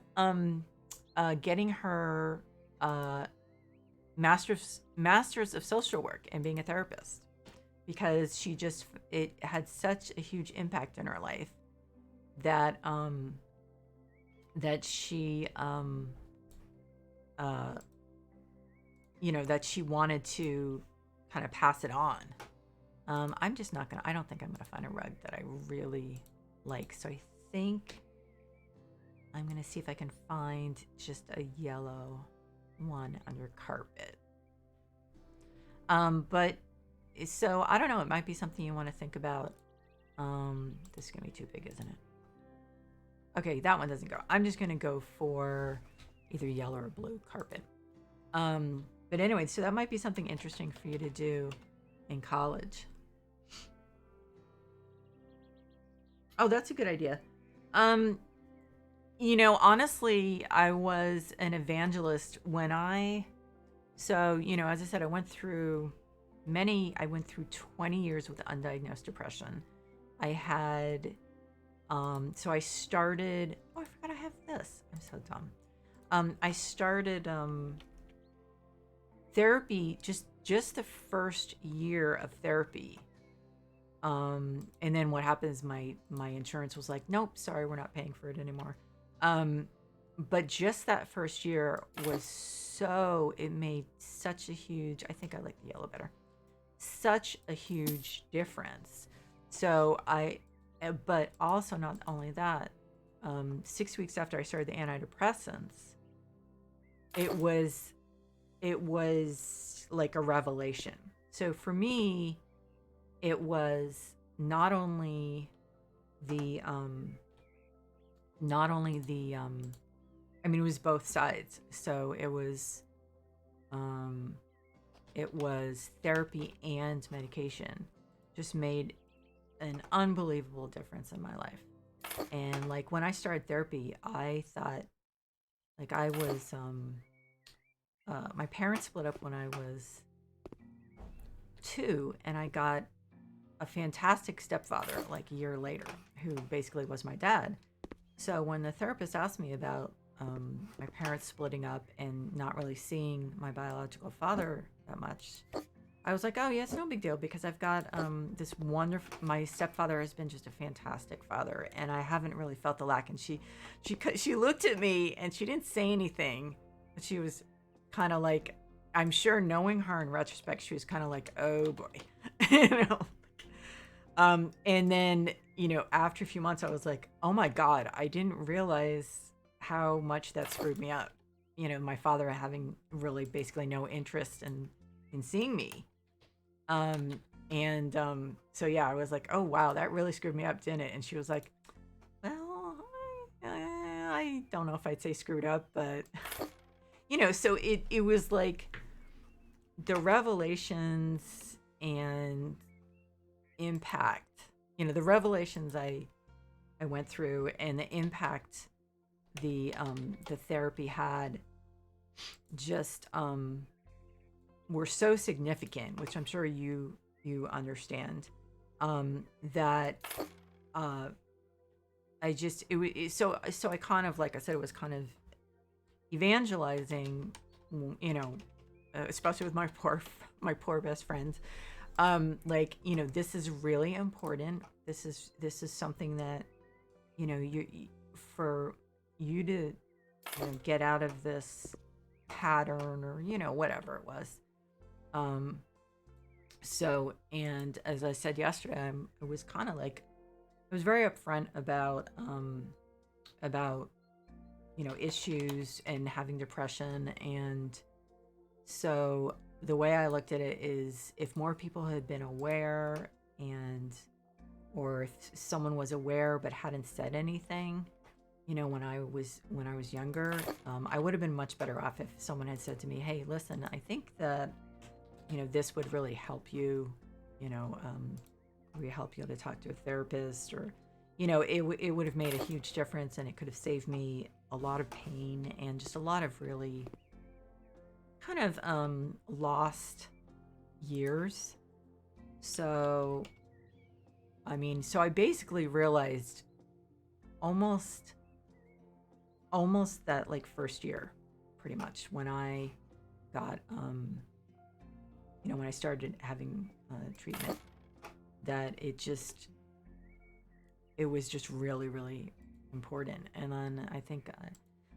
getting her uh, master's of social work and being a therapist, because it had such a huge impact in her life that that she uh, that she wanted to kind of pass it on. I'm just not gonna. I don't think I'm gonna find a rug that I really like. So I think I'm gonna see if I can find just a yellow one under carpet. But so I don't know. It might be something you want to think about. This is gonna be too big, isn't it? Okay, that one doesn't go. I'm just gonna go for either yellow or blue carpet. But anyway, so that might be something interesting for you to do in college. Oh, that's a good idea. Um, honestly, I was an evangelist when as I said, I went through 20 years with undiagnosed depression. I had, so I started, oh, I forgot I have this. I'm so dumb. I started, therapy, just the first year of therapy. And then what happens, my insurance was like, nope, sorry, we're not paying for it anymore. Um, but just that first year it made such a huge, I think I like the yellow better, such a huge difference. So but also not only that, 6 weeks after I started the antidepressants, it was like a revelation. So for me, it was not only the not only the I mean, it was both sides. So it was therapy and medication just made an unbelievable difference in my life. And like when I started therapy, I thought like I was my parents split up when I was 2, and I got a fantastic stepfather like a year later who basically was my dad. So when the therapist asked me about my parents splitting up and not really seeing my biological father that much, I was like, oh yeah, it's no big deal because I've got this wonderful. My stepfather has been just a fantastic father, and I haven't really felt the lack. And she looked at me and she didn't say anything, but she was kind of like, I'm sure knowing her in retrospect, she was kind of like, oh boy, you know. And then after a few months, I was like, oh my god, I didn't realize how much that screwed me up. My father having really basically no interest in seeing me. So yeah, I was like, oh wow, that really screwed me up, didn't it? And she was like, well, I don't know if I'd say screwed up, but so it was like the revelations and impact, the revelations I went through and the impact the therapy had just were so significant, which I'm sure you understand, that I just so I kind of, like I said, it was kind of evangelizing, especially with my poor best friends. This is really important. This is something that you for you to get out of this pattern, or whatever it was. So, and as I said yesterday, it was kind of like, I was very upfront about issues and having depression. And so the way I looked at it is, if more people had been aware, or if someone was aware but hadn't said anything, when I was younger, I would have been much better off if someone had said to me, hey, listen, I think that this would really help you, we help you to talk to a therapist, or it would have made a huge difference, and it could have saved me a lot of pain and just a lot of really kind of lost years. So I basically realized almost that like first year, pretty much, when I got when I started having treatment, that it was just really, really important. And then I think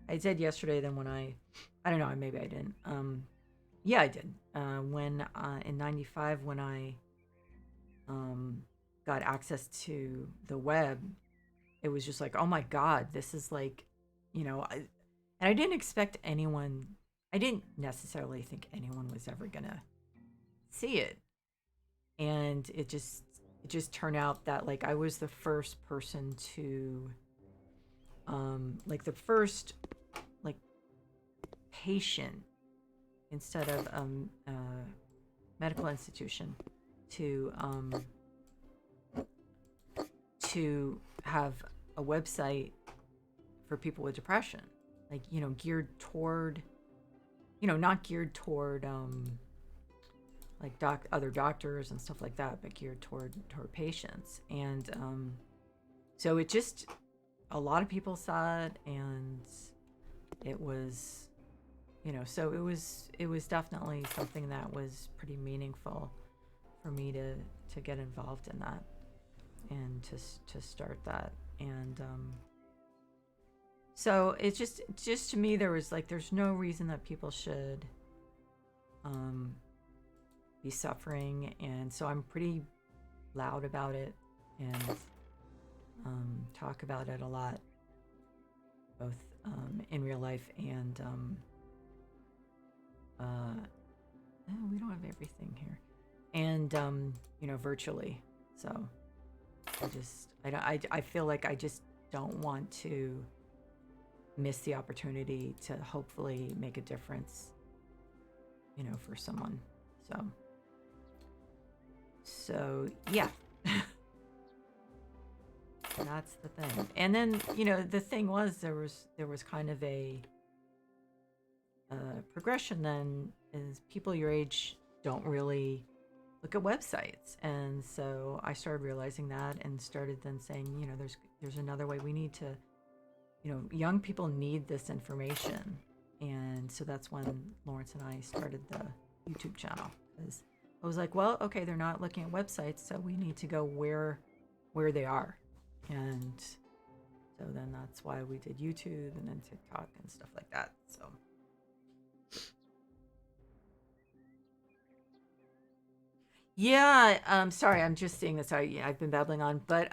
I said yesterday, then when I don't know, maybe I didn't. Yeah, I did. When in '95, when I got access to the web, it was just like, oh my God, this is like, and I didn't expect anyone. I didn't necessarily think anyone was ever gonna see it, and it just turned out that like I was the first person to like the first like patient, instead of medical institution, to have a website for people with depression, like geared toward, not geared toward like other doctors and stuff like that, but geared toward patients. And so it just, a lot of people saw it, and it was, so it was definitely something that was pretty meaningful for me to get involved in that, and to start that. And so it's just to me, there's no reason that people should be suffering. And so I'm pretty loud about it, and talk about it a lot. both in real life and we don't have everything here, and virtually. So I feel like I just don't want to miss the opportunity to hopefully make a difference, for someone. So yeah. That's the thing. And then, the thing was there was kind of a progression then, is people your age don't really look at websites. And so I started realizing that and started then saying, there's another way. We need to, young people need this information. And so that's when Lawrence and I started the YouTube channel, because I was like, well, okay, they're not looking at websites, so we need to go where they are. And so then that's why we did YouTube and then TikTok and stuff like that. So yeah, sorry, I'm just seeing this. I've been babbling on, but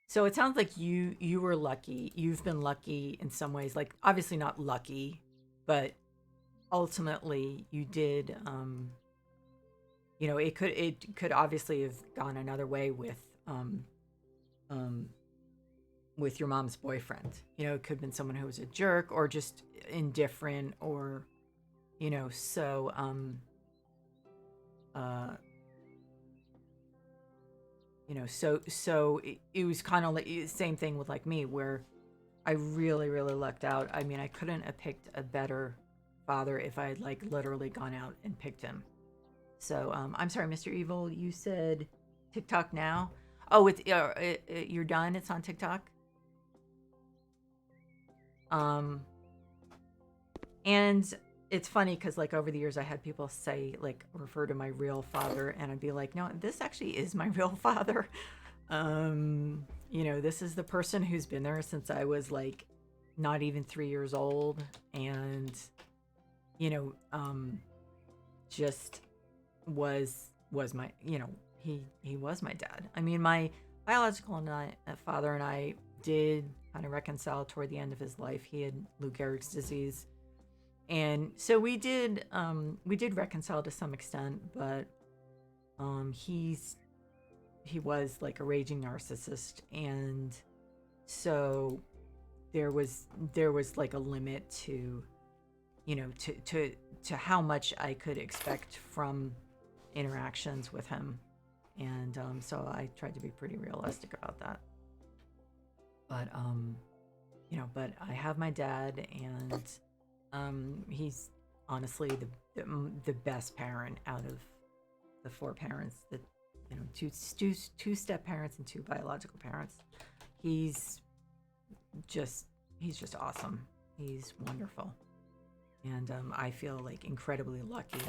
so it sounds like you were lucky. You've been lucky in some ways, like obviously not lucky, but ultimately you did. It could obviously have gone another way um, with your mom's boyfriend. It could have been someone who was a jerk or just indifferent, or so uh it was kind of like same thing with like me, where I really really lucked out. I mean, I couldn't have picked a better father if I had like literally gone out and picked him. So I'm sorry, Mr. Evil, you said TikTok now. Oh, you're done, it's on TikTok. um And it's funny because, like, over the years, I had people say, like, refer to my real father, and I'd be like, no, this actually is my real father. This is the person who's been there since I was like not even 3 years old, and you know, um, just was my, he was my dad. I mean, my biological father and I did kind of reconcile toward the end of his life. He had Lou Gehrig's disease, and so we did reconcile to some extent, but he was like a raging narcissist, and so there was like a limit to, to how much I could expect from interactions with him. And so I tried to be pretty realistic about that. But but I have my dad, and he's honestly the best parent out of the four parents, that two step parents and two biological parents. He's he's just awesome. He's wonderful, and I feel like incredibly lucky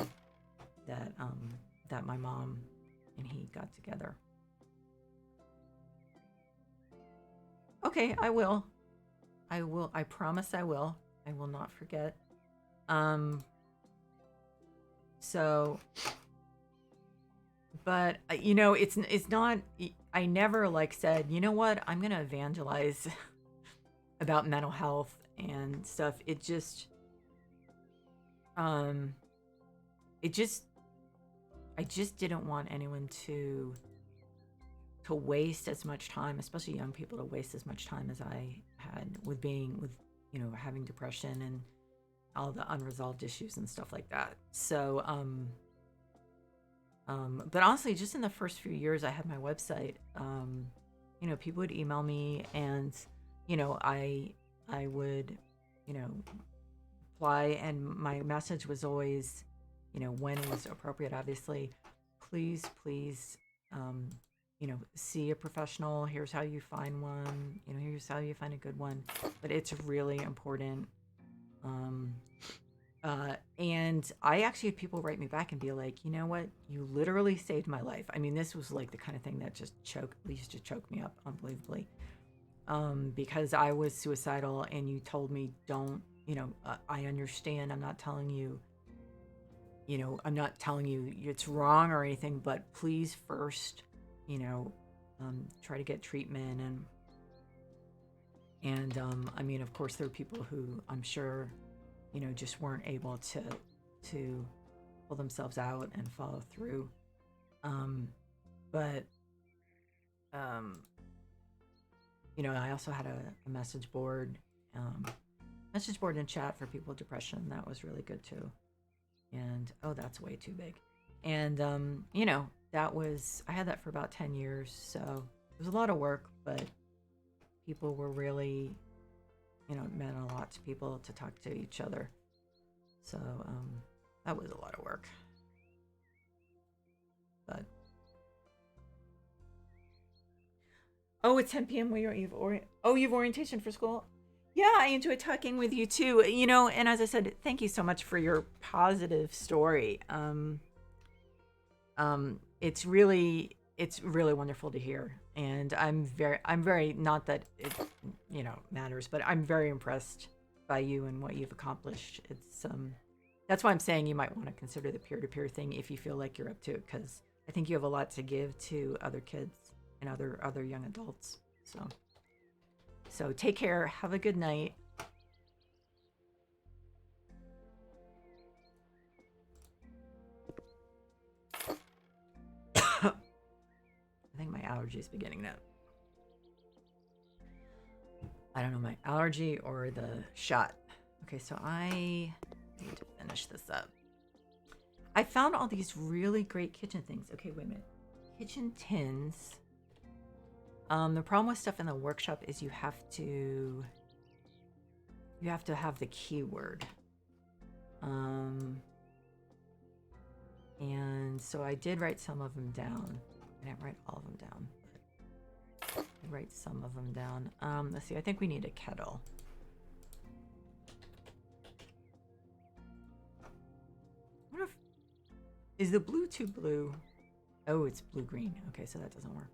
that my mom and he got together. Okay, I will. I will. I promise I will. I will not forget. Um. So, but it's not. I never like said, you know what, I'm gonna evangelize about mental health and stuff. Um. It just. I just didn't want anyone to waste as much time, especially young people, to waste as much time as I had with having depression and all the unresolved issues and stuff like that. So, but honestly, just in the first few years I had my website, people would email me, and, I would, you know, reply, and my message was always, when it was appropriate, obviously, please, see a professional. Here's how you find one. Here's how you find a good one. But it's really important. Um, and I actually had people write me back and be like, you know what? You literally saved my life. I mean, this was like the kind of thing that just used to choke me up unbelievably. Because I was suicidal, and you told me, don't, I understand. I'm not telling you it's wrong or anything, but please first, try to get treatment. And I mean, of course, there are people who I'm sure, just weren't able to pull themselves out and follow through. But um, I also had a message board and chat for people with depression. That was really good too. And oh, that's way too big. And I had that for about 10 years, so it was a lot of work, but people were really, it meant a lot to people to talk to each other. So that was a lot of work. But oh, it's 10 p.m. You've orientation for school. Yeah, I enjoy talking with you too. And as I said, thank you so much for your positive story. It's really wonderful to hear, and I'm very not that it matters, but I'm very impressed by you and what you've accomplished. That's why I'm saying you might want to consider the peer-to-peer thing if you feel like you're up to it, because I think you have a lot to give to other kids and other young adults. So take care. Have a good night. I think my allergy is beginning to. I don't know, my allergy or the shot. Okay, so I need to finish this up. I found all these really great kitchen things. Okay, wait a minute. Kitchen tins. The problem with stuff in the workshop is you have to have the keyword. And so I did write some of them down. I didn't write all of them down, but I write some of them down. Let's see, I think we need a kettle. I wonder if, is the blue too blue? Oh, it's blue-green. Okay, so that doesn't work.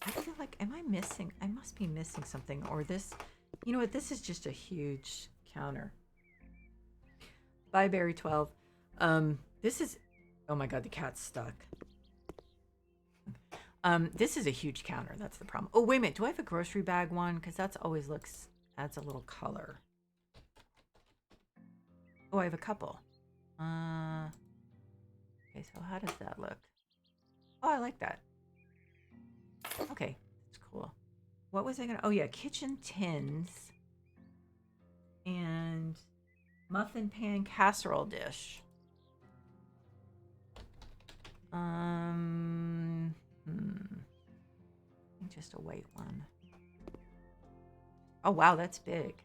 I feel like, am I missing? I must be missing something, or this, you know what? This is just a huge counter. Bye, Barry 12. This is, oh my God, the cat's stuck. This is a huge counter. That's the problem. Oh, wait a minute. Do I have a grocery bag one? Because that's always adds a little color. Oh, I have a couple. Okay, so how does that look? Oh, I like that. Okay, that's cool. What was I gonna? Oh yeah, kitchen tins and muffin pan casserole dish. Just a white one. Oh wow, that's big.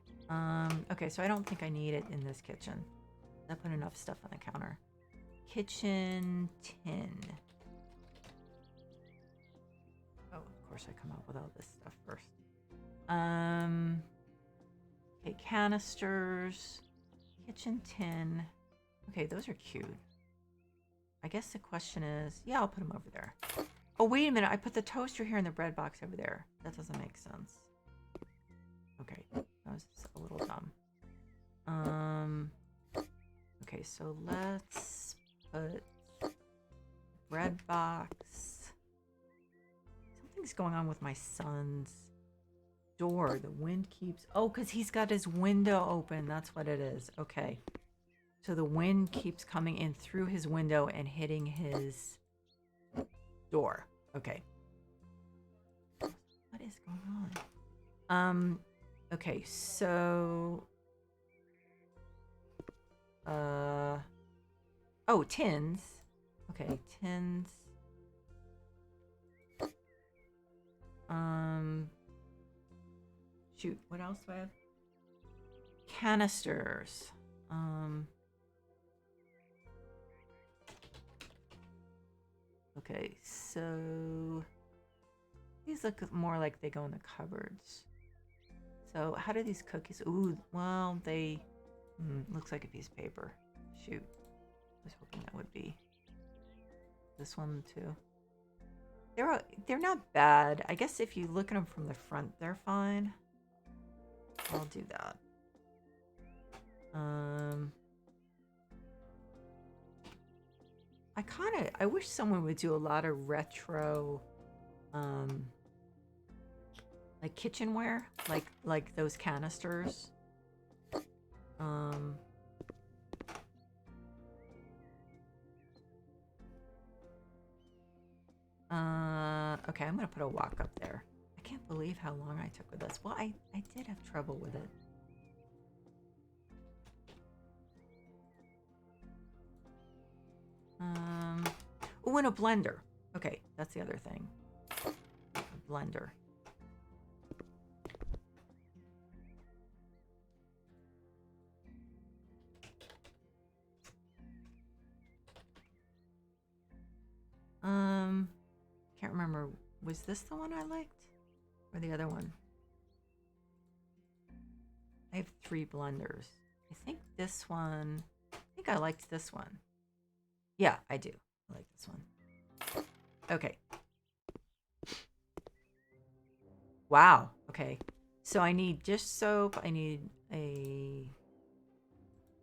Okay, so I don't think I need it in this kitchen. I put enough stuff on the counter. Kitchen tin. Oh, of course I come up with all this stuff first. Okay, canisters, kitchen tin. Okay, those are cute. I guess the question is, yeah, I'll put them over there. Oh, wait a minute. I put the toaster here and the bread box over there. That doesn't make sense. Okay, that was a little dumb. Okay, so let's put bread box. Something's going on with my son's door. The wind keeps... Oh, because he's got his window open. That's what it is. Okay. So the wind keeps coming in through his window and hitting his door. Okay. What is going on? Okay, so... Oh, tins. Okay, tins. Shoot, what else do I have? Canisters. Okay, so these look more like they go in the cupboards. So how do these cookies? Ooh, well, they looks like a piece of paper. Shoot, I was hoping that would be this one too. They're not bad. I guess if you look at them from the front, they're fine. I'll do that. I wish someone would do a lot of retro, um, like kitchenware, like those canisters. Um, okay, I'm gonna put a walk up there. I can't believe how long I took with this. Well, I did have trouble with it. Oh, and a blender. Okay, that's the other thing. A blender. Can't remember. Was this the one I liked? Or the other one? I have 3 blenders. I think this one, I think I liked this one. Yeah, I do. I like this one. Okay. Wow. Okay. So I need dish soap. I need a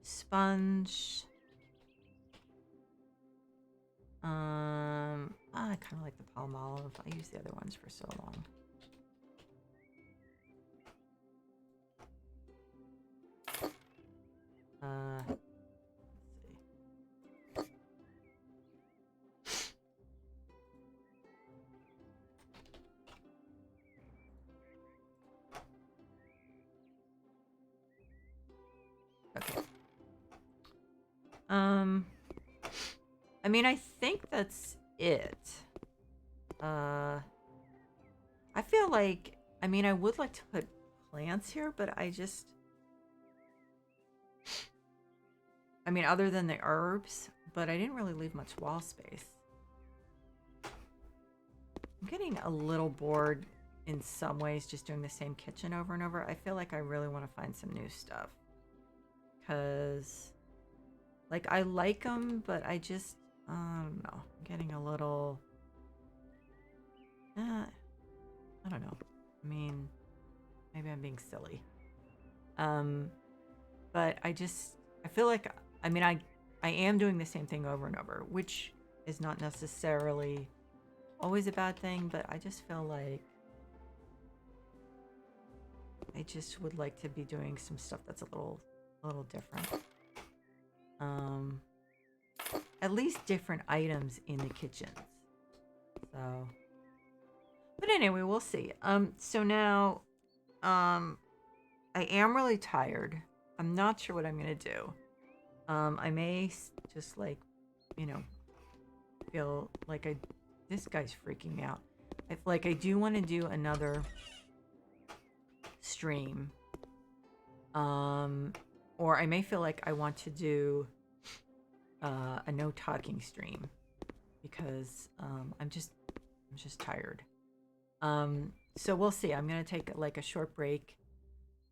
sponge. I kind of like the Palmolive. I use the other ones for so long. Let's see. Okay. I mean, I think that's it. I feel like, I mean, I would like to put plants here, but I mean, other than the herbs, but I didn't really leave much wall space. I'm getting a little bored in some ways just doing the same kitchen over and over. I feel like I really want to find some new stuff. Because, like, I like them, but I just, I don't know. I'm getting a little, I don't know. I mean, maybe I'm being silly. But I feel like, I mean, I am doing the same thing over and over, which is not necessarily always a bad thing, but I just feel like I just would like to be doing some stuff that's a little different. At least different items in the kitchens. So, but anyway, we'll see. So now, I am really tired. I'm not sure what I'm gonna do. I may just like, you know, feel like this guy's freaking me out. I feel like I do want to do another stream. Or I may feel like I want to do a no talking stream because I'm just tired. So we'll see. I'm gonna take like a short break,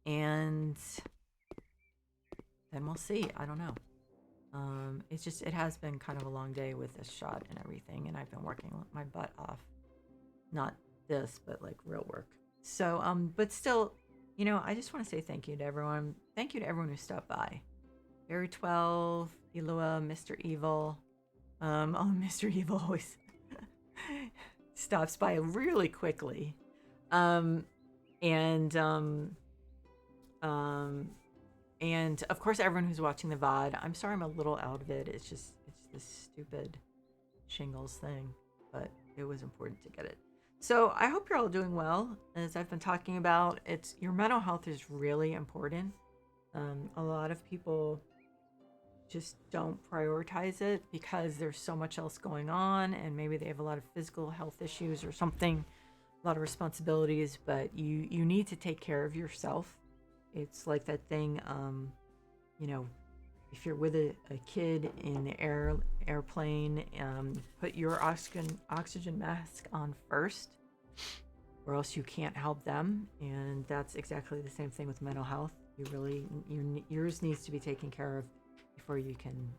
and then we'll see. I don't know. It has been kind of a long day with this shot and everything, and I've been working my butt off. Not this, but like real work. So, but still, you know, I just want to say thank you to everyone. Thank you to everyone who stopped by. Barry 12, Elua, Mr. Evil. Mr. Evil always stops by really quickly. And of course everyone who's watching the VOD. I'm sorry I'm a little out of it. It's this stupid shingles thing, but it was important to get it. So I hope you're all doing well. As I've been talking about, your mental health is really important. A lot of people just don't prioritize it because there's so much else going on, and maybe they have a lot of physical health issues or something, a lot of responsibilities, but you need to take care of yourself. It's like that thing, you know, if you're with a kid in the airplane, put your oxygen mask on first, or else you can't help them. And that's exactly the same thing with mental health. Yours needs to be taken care of before you can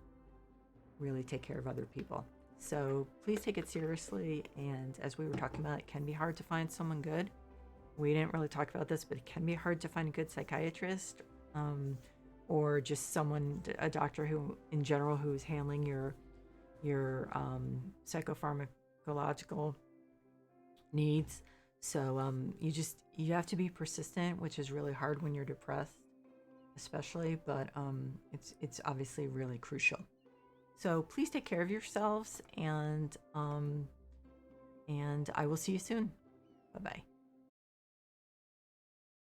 really take care of other people. So please take it seriously. And as we were talking about, it can be hard to find someone good. We didn't really talk about this, but it can be hard to find a good psychiatrist, or just a doctor who, in general, who's handling your your psychopharmacological needs. So you have to be persistent, which is really hard when you're depressed, especially. But it's obviously really crucial. So please take care of yourselves, and I will see you soon. Bye bye.